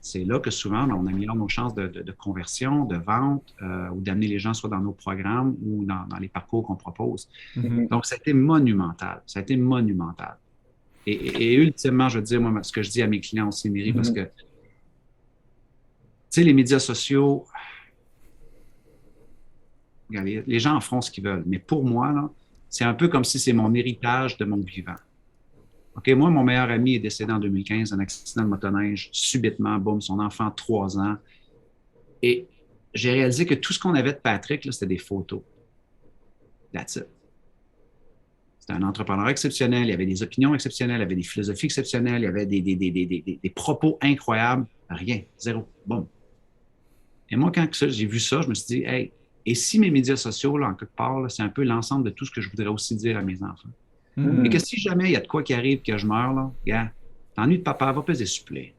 c'est là que souvent, on améliore nos chances de conversion, de vente ou d'amener les gens soit dans nos programmes ou dans les parcours qu'on propose. Donc, ça a été monumental. Ça a été monumental. Et ultimement, je veux dire, moi, ce que je dis à mes clients aussi, Neri, parce que, tu sais, les médias sociaux, les gens en feront ce qu'ils veulent. Mais pour moi, là, c'est un peu comme si c'est mon héritage de mon vivant. OK, moi, mon meilleur ami est décédé en 2015 d'un accident de motoneige, subitement, boum, son enfant, 3 ans. Et j'ai réalisé que tout ce qu'on avait de Patrick, là, c'était des photos. That's it. C'était un entrepreneur exceptionnel, il y avait des opinions exceptionnelles, il y avait des philosophies exceptionnelles, il y avait des propos incroyables. Rien, zéro, boum. Et moi, quand j'ai vu ça, je me suis dit, hey, et si mes médias sociaux, là, en quelque part, là, c'est un peu l'ensemble de tout ce que je voudrais aussi dire à mes enfants. Et que si jamais il y a de quoi qui arrive, que je meurs, là, gars, t'ennuies de papa, va peser supplé.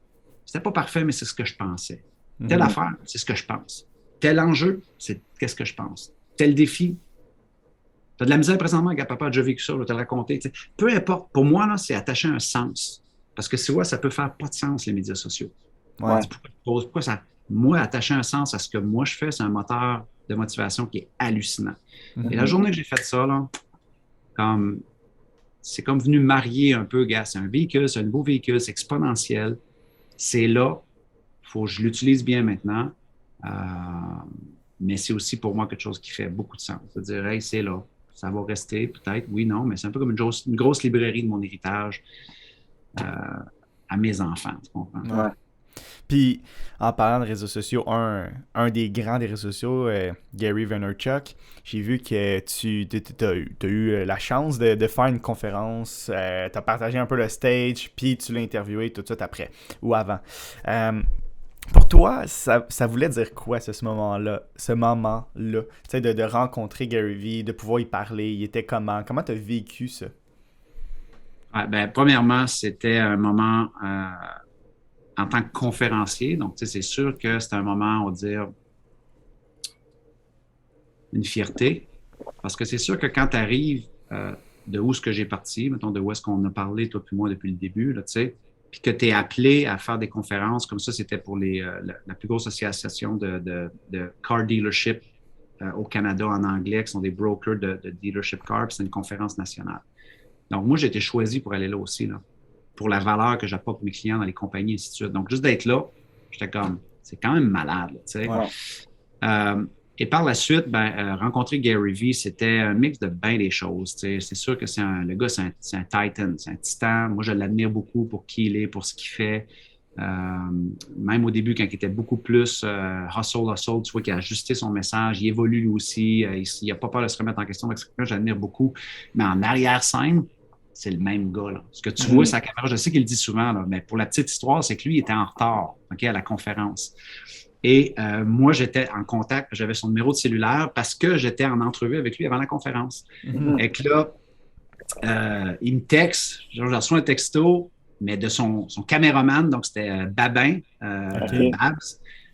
C'était pas parfait, mais c'est ce que je pensais. Telle affaire, c'est ce que je pense. Tel enjeu, c'est qu'est-ce que je pense. Tel défi, t'as de la misère présentement, gars, papa a déjà vécu ça, je vais te le raconter. T'sais. Peu importe, pour moi, là, c'est attacher un sens. Parce que tu vois, ça peut faire pas de sens, les médias sociaux. Ouais. Pourquoi ça? Moi, attacher un sens à ce que moi je fais, c'est un moteur de motivation qui est hallucinant. Et la journée que j'ai fait ça, là, c'est comme venu marier un peu, gars, c'est un véhicule, c'est un nouveau véhicule, c'est exponentiel. C'est là, il faut que je l'utilise bien maintenant. Mais c'est aussi pour moi quelque chose qui fait beaucoup de sens. C'est-à-dire, hey, c'est là, ça va rester peut-être, oui, non, mais c'est un peu comme une grosse librairie de mon héritage à mes enfants, tu comprends? Ouais. Puis, en parlant de réseaux sociaux, un des grands des réseaux sociaux, Gary Vaynerchuk, j'ai vu que tu as eu la chance de faire une conférence, tu as partagé un peu le stage, puis tu l'as interviewé tout de suite après, ou avant. Pour toi, ça voulait dire quoi, ce moment-là? Tu sais, de rencontrer Gary Vee, de pouvoir y parler, il était comment? Comment tu as vécu ça? Ouais, ben, premièrement, c'était un moment en tant que conférencier. Donc, tu sais, c'est sûr que c'était un moment, on va dire, une fierté. Parce que c'est sûr que quand tu arrives de où est-ce que j'ai parti, mettons de où est-ce qu'on a parlé, toi puis moi, depuis le début, là, tu sais, puis que tu es appelé à faire des conférences comme ça, c'était pour la plus grosse association de car dealership au Canada en anglais, qui sont des brokers de dealership car, puis c'est une conférence nationale. Donc, moi, j'ai été choisi pour aller là aussi, là, pour la valeur que j'apporte pour mes clients dans les compagnies, et ainsi de suite. Donc, juste d'être là, j'étais comme, c'est quand même malade, là, tu sais. Ouais. Et par la suite, rencontrer Gary Vee, c'était un mix de bien des choses. Tu sais. C'est sûr que le gars, c'est un titan, c'est un titan. Moi, je l'admire beaucoup pour qui il est, pour ce qu'il fait. Même au début, quand il était beaucoup plus hustle, tu vois qu'il a ajusté son message, il évolue lui aussi, il n'a pas peur de se remettre en question. Donc, c'est quelqu'un que j'admire beaucoup. Mais en arrière-scène, c'est le même gars. Là. Ce que tu vois, sa caméra, je sais qu'il le dit souvent, là, mais pour la petite histoire, c'est que lui, il était en retard à la conférence. Et moi, j'étais en contact, j'avais son numéro de cellulaire parce que j'étais en entrevue avec lui avant la conférence. Et que là, il me texte, je reçois un texto, mais de son caméraman, donc c'était Babin, Babs.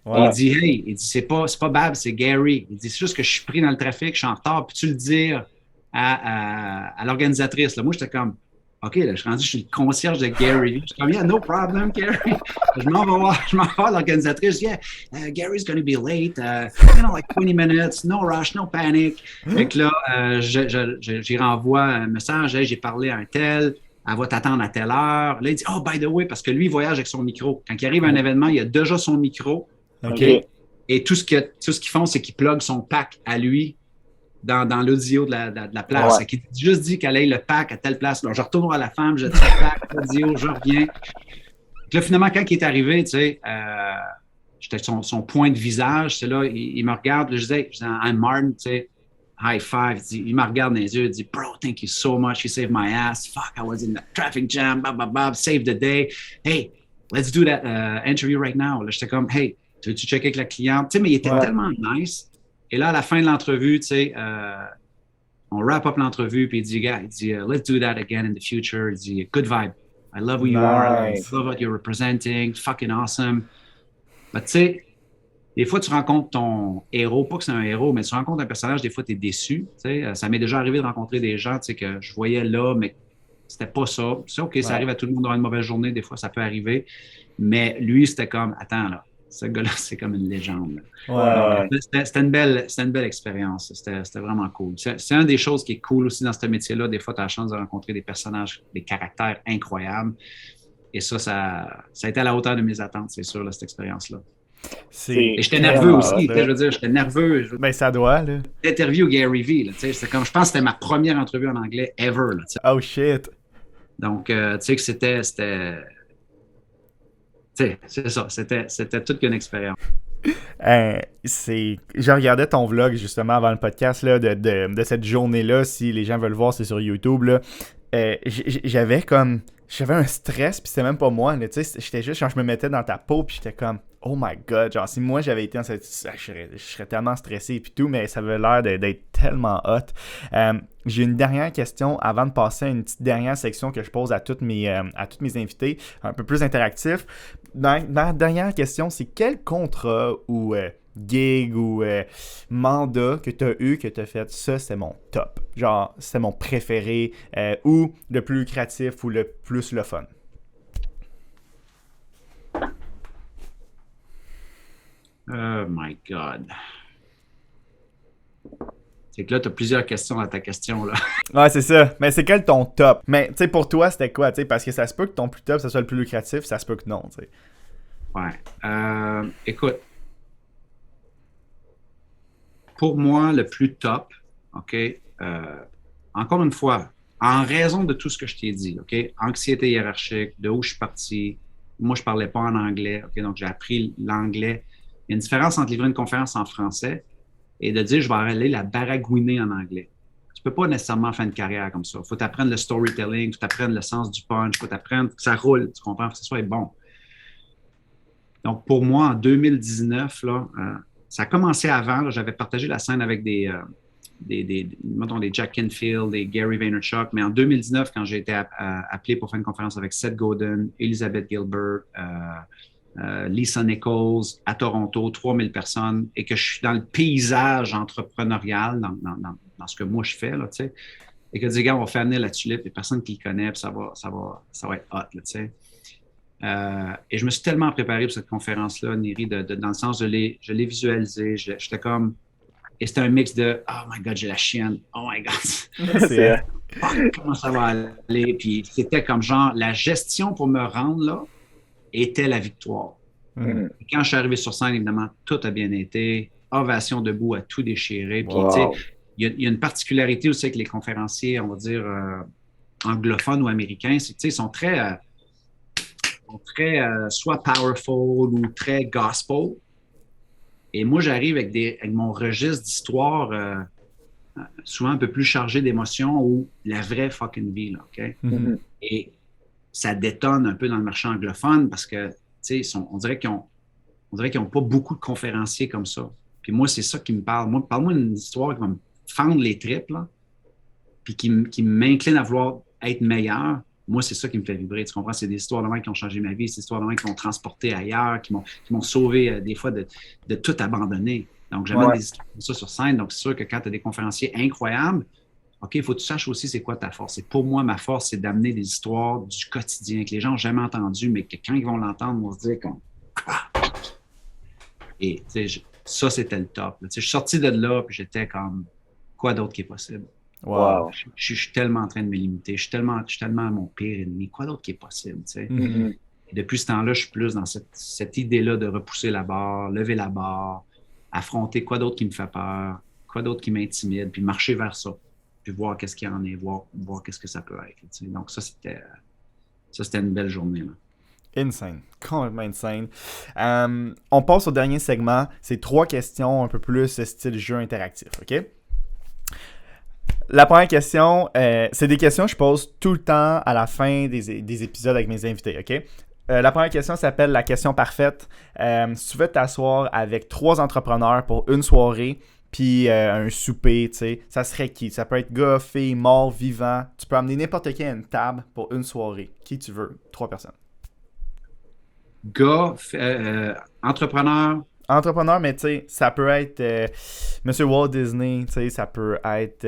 Ouais. Il dit, hey, il dit, c'est pas Babs, c'est Gary. Il dit, c'est juste que je suis pris dans le trafic, je suis en retard, peux-tu le dire à l'organisatrice? Là, moi, j'étais comme, OK, là, je suis le concierge de Gary. Je suis comme, yeah, no problem, Gary. Je m'en vais voir l'organisatrice. Yeah, Gary's going to be late. Like 20 minutes. No rush, no panic. Fait que là, j'y renvoie un message. Hey, j'ai parlé à un tel. Elle va t'attendre à telle heure. Là, il dit, oh, by the way, parce que lui, il voyage avec son micro. Quand il arrive à un événement, il a déjà son micro. OK. Et tout ce qu'ils font, c'est qu'ils pluguent son pack à lui dans l'audio de la place. Ouais. Qui juste dit qu'elle ait le pack à telle place. Alors, je retourne voir la femme, je dis le pack, l'audio, je reviens. Puis là, finalement, quand il est arrivé, tu sais, j'étais son point de visage, c'est là, il me regarde, là, je disais, I'm Martin, tu sais, high five. Il me regarde dans les yeux, il dit, bro, thank you so much, you saved my ass. Fuck, I was in the traffic jam, blah, blah, blah, saved the day. Hey, let's do that interview right now. Là, j'étais comme, hey, veux-tu checker avec la cliente? Tu sais, mais il était tellement nice. Et là, à la fin de l'entrevue, tu sais, on wrap up l'entrevue, puis il dit, let's do that again in the future. Il dit, good vibe. I love who you are. I love what you're representing. Fucking awesome. Mais tu sais, des fois, tu rencontres ton héros. Pas que c'est un héros, mais tu rencontres un personnage, des fois, tu es déçu. Tu sais, ça m'est déjà arrivé de rencontrer des gens, tu sais, que je voyais là, mais c'était pas ça. C'est OK, ça arrive à tout le monde d'avoir une mauvaise journée. Des fois, ça peut arriver. Mais lui, c'était comme, attends, là. Ce gars-là, c'est comme une légende. Ouais. C'était une belle expérience. C'était vraiment cool. C'est une des choses qui est cool aussi dans ce métier-là. Des fois, tu as la chance de rencontrer des personnages, des caractères incroyables. Et ça a été à la hauteur de mes attentes, c'est sûr, là, cette expérience-là. Et j'étais nerveux aussi. Je veux dire, j'étais nerveux. Ben, ça doit, là. L'interview Gary Vee, c'est comme, je pense que c'était ma première entrevue en anglais ever. Là, oh, shit. Donc, tu sais que c'était c'est ça, c'était toute une expérience. Je regardais ton vlog justement avant le podcast là, de cette journée-là. Si les gens veulent voir, c'est sur YouTube. Là. J'avais un stress, puis c'était même pas moi. J'étais juste, quand je me mettais dans ta peau, puis j'étais comme, oh my god, genre si moi j'avais été dans cette, je serais tellement stressé puis tout, mais ça avait l'air d'être tellement hot. J'ai une dernière question avant de passer à une petite dernière section que je pose à toutes mes invités, un peu plus interactif. Dans la dernière question, c'est quel contrat ou gig ou mandat que tu as eu, que tu as fait, ça c'est mon top. Genre, c'est mon préféré ou le plus lucratif ou le plus le fun. Oh my God. C'est que là, tu as plusieurs questions à ta question, là. Ouais, c'est ça. Mais c'est quel ton top? Mais, tu sais, pour toi, c'était quoi? Tu sais, parce que ça se peut que ton plus top, ça soit le plus lucratif, ça se peut que non, tu sais. Ouais. Écoute. Pour moi, le plus top, OK, encore une fois, en raison de tout ce que je t'ai dit, OK, anxiété hiérarchique, de où je suis parti, moi, je parlais pas en anglais, OK, donc j'ai appris l'anglais. Il y a une différence entre livrer une conférence en français et de dire je vais aller la baragouiner en anglais. Tu peux pas nécessairement faire une carrière comme ça. Il faut t'apprendre le storytelling, il faut t'apprendre le sens du punch, il faut t'apprendre que ça roule, tu comprends, que ce soit bon. Donc, pour moi, en 2019, là, ça a commencé avant, là, j'avais partagé la scène avec des mettons, des Jack Canfield, des Gary Vaynerchuk. Mais en 2019, quand j'ai été appelé pour faire une conférence avec Seth Godin, Elizabeth Gilbert, Lisa Nichols à Toronto, 3000 personnes, et que je suis dans le paysage entrepreneurial, dans ce que moi je fais, là, tu sais, et que les gars, on va faire venir la tulipe, il n'y a personne qui le connaît, puis ça va être hot, là, tu sais. Et je me suis tellement préparé pour cette conférence-là, Neri, dans le sens de je l'ai visualisé, j'étais comme, et c'était un mix de oh my God, j'ai la chienne, oh my God, C'est comment ça va aller? Puis c'était comme genre, la gestion pour me rendre là était la victoire. Et quand je suis arrivé sur scène, évidemment, tout a bien été, ovation debout à tout déchirer. Puis, tu sais, Wow. il y a une particularité aussi avec les conférenciers, on va dire, anglophones ou américains, c'est que, tu sais, ils sont très soit powerful ou très gospel. Et moi, j'arrive avec mon registre d'histoire souvent un peu plus chargé d'émotions ou la vraie fucking vie, là, OK? Et ça détonne un peu dans le marché anglophone parce que, tu sais, on dirait qu'ils n'ont pas beaucoup de conférenciers comme ça. Puis moi, c'est ça qui me parle. Moi, parle-moi d'une histoire qui va me fendre les tripes, là, puis qui m'incline à vouloir être meilleur. Moi, c'est ça qui me fait vibrer. Tu comprends? C'est des histoires de même qui ont changé ma vie, c'est des histoires de même qui m'ont transporté ailleurs, qui m'ont sauvé des fois de tout abandonner. Donc, j'amène des histoires comme ça sur scène. Donc, c'est sûr que quand tu as des conférenciers incroyables, OK, il faut que tu saches aussi c'est quoi ta force. Et pour moi, ma force, c'est d'amener des histoires du quotidien que les gens n'ont jamais entendues, mais que quand ils vont l'entendre, ils vont se dire comme Et ça, c'était le top. Je suis sorti de là, puis j'étais comme quoi d'autre qui est possible? wow. Je suis tellement en train de me limiter. Je suis tellement à mon pire ennemi. Quoi d'autre qui est possible? Et depuis ce temps-là, je suis plus dans cette idée-là de repousser la barre, lever la barre, affronter quoi d'autre qui me fait peur, quoi d'autre qui m'intimide, puis marcher vers ça, puis voir qu'est-ce qu'il y en est, voir qu'est-ce que ça peut être. Donc, ça, c'était une belle journée. Là. Insane. Complètement insane. On passe au dernier segment. C'est 3 questions un peu plus style jeu interactif, OK? La première question, c'est des questions que je pose tout le temps à la fin des épisodes avec mes invités, OK? La première question s'appelle la question parfaite. Si tu veux t'asseoir avec 3 entrepreneurs pour une soirée, puis un souper, tu sais, ça serait qui? Ça peut être gars, fille, mort, vivant. Tu peux amener n'importe qui à une table pour une soirée. Qui tu veux? 3 personnes. Gars, entrepreneur. Entrepreneur, mais tu sais, ça peut être Monsieur Walt Disney, tu sais, ça peut être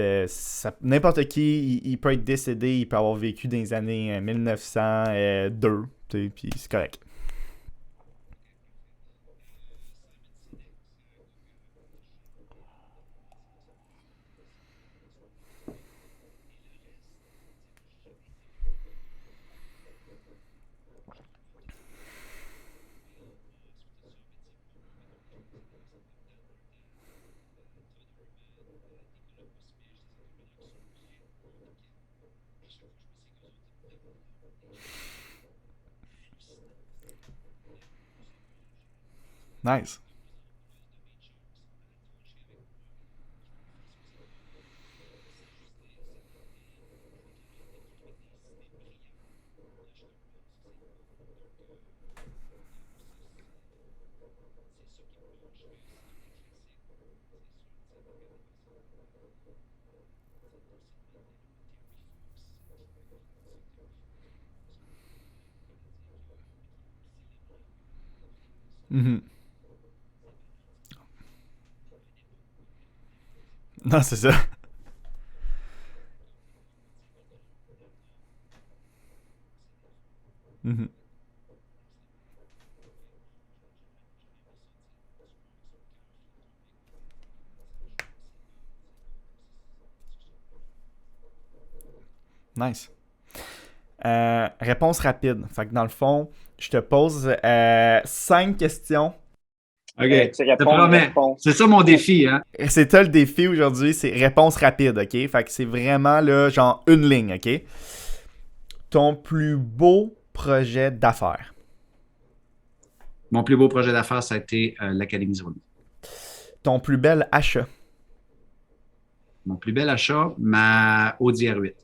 n'importe qui, il peut être décédé, il peut avoir vécu dans les années 1902, tu sais, puis c'est correct. Nice. Mm-hmm. Non, c'est ça. Mm-hmm. Nice. Réponse rapide. Fait que dans le fond, je te pose 5 questions. OK, Tu je te réponds, promets. réponds. C'est ça mon défi, hein? C'est ça le défi aujourd'hui, c'est réponse rapide, OK? Fait que c'est vraiment là, genre une ligne, OK? Ton plus beau projet d'affaires. Mon plus beau projet d'affaires, ça a été l'Académie Zone. Ton plus bel achat. Mon plus bel achat, ma Audi R8.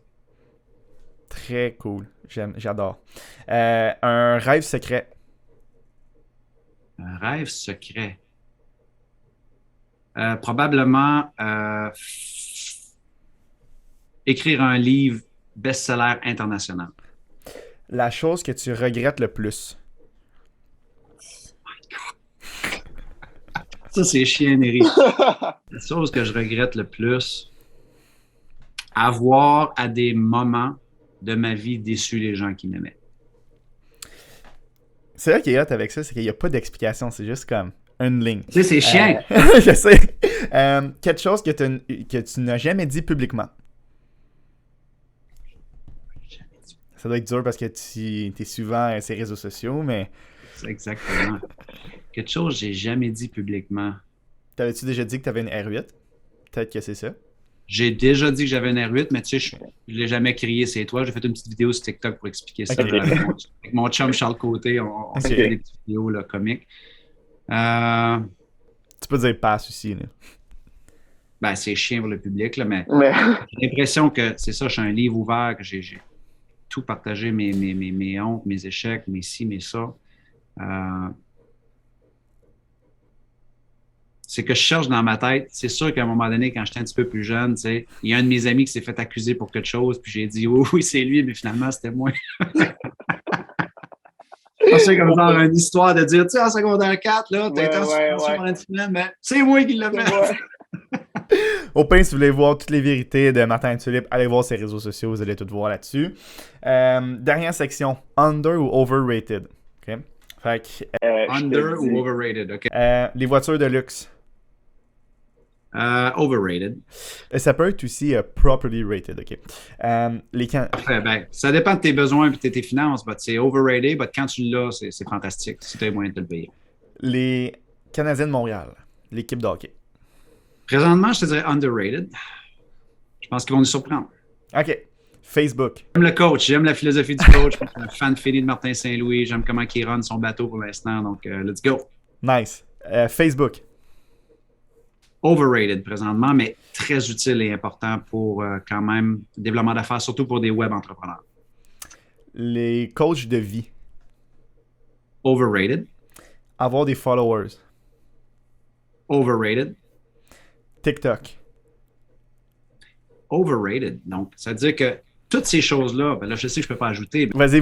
Très cool. J'adore. Un rêve secret. Un rêve secret. Probablement Écrire un livre best-seller international. La chose que tu regrettes le plus. Ça, c'est chiennerie. La chose que je regrette le plus, avoir à des moments de ma vie déçu les gens qui m'aimaient. C'est là qui est hot avec ça, c'est qu'il n'y a pas d'explication, c'est juste comme une ligne. Tu sais, c'est chiant. Je sais. Quelque chose que tu n'as jamais dit publiquement. Ça doit être dur parce que tu es souvent sur les réseaux sociaux, mais Exactement. Quelque chose que j'ai jamais dit publiquement. t'avais-tu déjà dit que tu avais une R8? Peut-être que c'est ça. J'ai déjà dit que j'avais un R8, mais tu sais, je l'ai jamais crié, c'est toi. J'ai fait une petite vidéo sur TikTok pour expliquer ça. Ok. Avec mon chum Charles Côté, on Ok. fait des petites vidéos là, comiques. Tu peux dire passe aussi. Là. Ben, c'est chiant pour le public, là, mais Mais j'ai l'impression que c'est ça, je suis un livre ouvert, que j'ai tout partagé, mes hontes, mes échecs, mes ci, mes ça. C'est que je cherche dans ma tête. C'est sûr qu'à un moment donné, quand j'étais un petit peu plus jeune, tu sais, il y a un de mes amis qui s'est fait accuser pour quelque chose, puis j'ai dit oui, oui, c'est lui, mais finalement, c'était moi. C'est comme dans une histoire de dire, tu sais, en secondaire 4, là, t'as été en suspension pendant une semaine, mais c'est moi qui l'ai fait. Au pire, si vous voulez voir toutes les vérités de Martin et Tulip, allez voir ses réseaux sociaux, vous allez tout voir là-dessus. Dernière section, under ou overrated. Okay? Fait que, Under ou overrated, OK. les voitures de luxe. Overrated. Ça peut être aussi properly rated, ok. Parfait, ben, ça dépend de tes besoins et de tes finances, mais c'est overrated, mais quand tu l'as, c'est fantastique, si tu as les moyens de te le payer. Les Canadiens de Montréal, l'équipe de hockey. Présentement, je te dirais underrated. Je pense qu'ils vont nous surprendre. Ok. Facebook. J'aime le coach, j'aime la philosophie du coach. Je suis un fan fini de Martin Saint-Louis. J'aime comment il run son bateau pour l'instant. Donc, let's go. Nice. Facebook. Overrated présentement, mais très utile et important pour quand même le développement d'affaires, surtout pour des web entrepreneurs. Les coachs de vie. Overrated. Avoir des followers. Overrated. TikTok. Overrated. Donc, ça veut dire que toutes ces choses-là, ben là, je sais que je ne peux pas ajouter. Vas-y.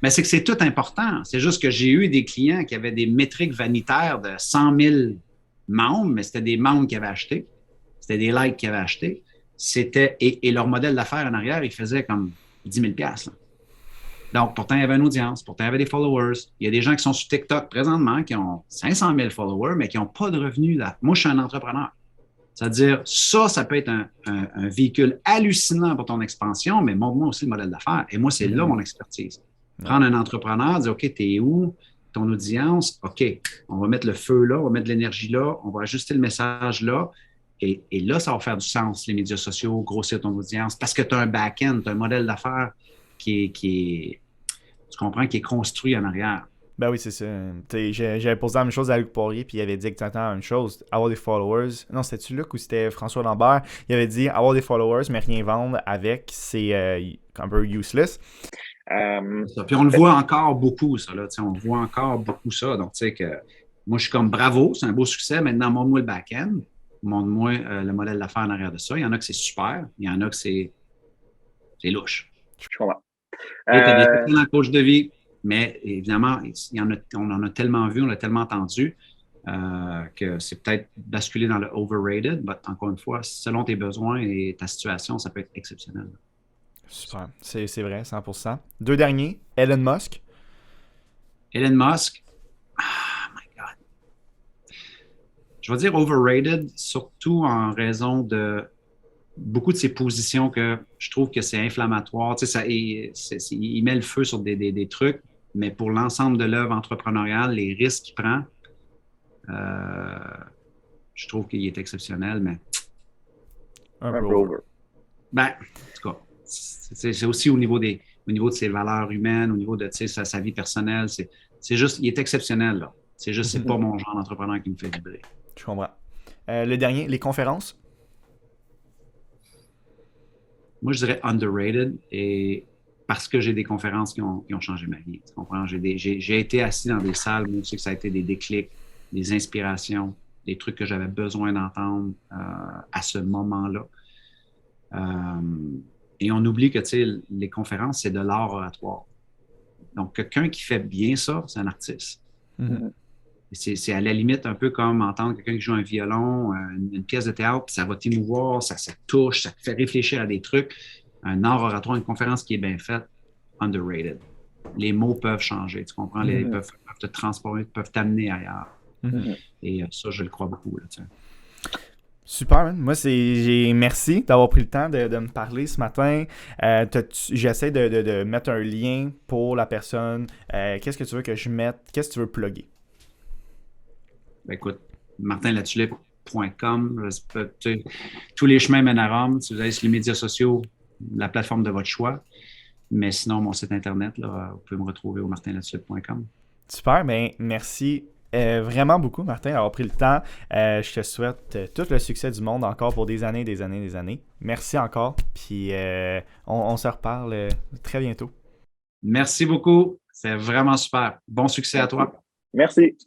Mais c'est que c'est tout important. C'est juste que j'ai eu des clients qui avaient des métriques vanitaires de 100 000 membres, mais c'était des membres qui avaient acheté. C'était des likes qui avaient acheté. Et leur modèle d'affaires en arrière, il faisait comme 10 000 $. Donc, pourtant, il y avait une audience, pourtant, il y avait des followers. Il y a des gens qui sont sur TikTok présentement qui ont 500 000 followers, mais qui n'ont pas de revenus là. Moi, je suis un entrepreneur. C'est-à-dire, ça peut être un véhicule hallucinant pour ton expansion, mais montre-moi aussi le modèle d'affaires. Et moi, c'est là mon expertise. Prendre un entrepreneur, dire, OK, t'es où? Ton audience, OK, on va mettre le feu là, on va mettre de l'énergie là, on va ajuster le message là. Et là, ça va faire du sens, les médias sociaux, grossir ton audience, parce que tu as un back-end, tu as un modèle d'affaires qui est, tu comprends, qui est construit en arrière. Ben oui, c'est ça. J'avais posé la même chose à Luc Poirier, puis il avait dit exactement la même chose. Avoir des followers. Non, c'était-tu Luc ou c'était François Lambert? Il avait dit avoir des followers, mais rien vendre avec, c'est un peu useless. Puis on le voit encore beaucoup, ça. Là, on voit encore beaucoup ça. Donc, tu sais que moi, je suis comme bravo, c'est un beau succès. Maintenant, montre-moi le back-end. Montre-moi le modèle d'affaires en arrière de ça. Il y en a que c'est super. Il y en a que c'est louche. Je comprends. Tu as des excellents coachs de vie, mais évidemment, on en a tellement vu, on l'a tellement entendu que c'est peut-être basculer dans le overrated. Mais encore une fois, selon tes besoins et ta situation, ça peut être exceptionnel. Super. C'est vrai, 100%. Deux derniers. Elon Musk. Elon Musk. Oh my God. Je vais dire overrated, surtout en raison de beaucoup de ses positions que je trouve que c'est inflammatoire. Tu sais, il met le feu sur des trucs, mais pour l'ensemble de l'œuvre entrepreneuriale, les risques qu'il prend, je trouve qu'il est exceptionnel, mais... Un peu over. Ben, en tout cas, c'est aussi au niveau de ses valeurs humaines, au niveau de sa vie personnelle. C'est juste, il est exceptionnel, là. C'est juste, c'est pas mon genre d'entrepreneur qui me fait vibrer. Je comprends. Le dernier, les conférences. Moi, je dirais underrated et parce que j'ai des conférences qui ont changé ma vie. Tu comprends? J'ai été assis dans des salles où je sais que ça a été des déclics, des inspirations, des trucs que j'avais besoin d'entendre à ce moment-là. Et on oublie que les conférences, c'est de l'art oratoire. Donc, quelqu'un qui fait bien ça, c'est un artiste. Mhm. C'est à la limite un peu comme entendre quelqu'un qui joue un violon, une pièce de théâtre, puis ça va t'émouvoir, ça touche, ça te fait réfléchir à des trucs. Un art oratoire, une conférence qui est bien faite, underrated. Les mots peuvent changer, tu comprends? Ils peuvent te transformer, peuvent t'amener ailleurs. Mhm. Et ça, je le crois beaucoup. Là, Super, man. Moi, merci d'avoir pris le temps de me parler ce matin. J'essaie de mettre un lien pour la personne. Qu'est-ce que tu veux que je mette? Qu'est-ce que tu veux plugger? Ben, écoute, martinlatulippe.com, tous les chemins mènent à Rome. Si vous allez sur les médias sociaux, la plateforme de votre choix. Mais sinon, mon site internet, là, vous pouvez me retrouver au martinlatulippe.com. Super, ben merci vraiment beaucoup, Martin, d'avoir pris le temps. Je te souhaite tout le succès du monde encore pour des années, des années, des années. Merci encore, puis on se reparle très bientôt. Merci beaucoup. C'est vraiment super. Bon succès à toi. Merci.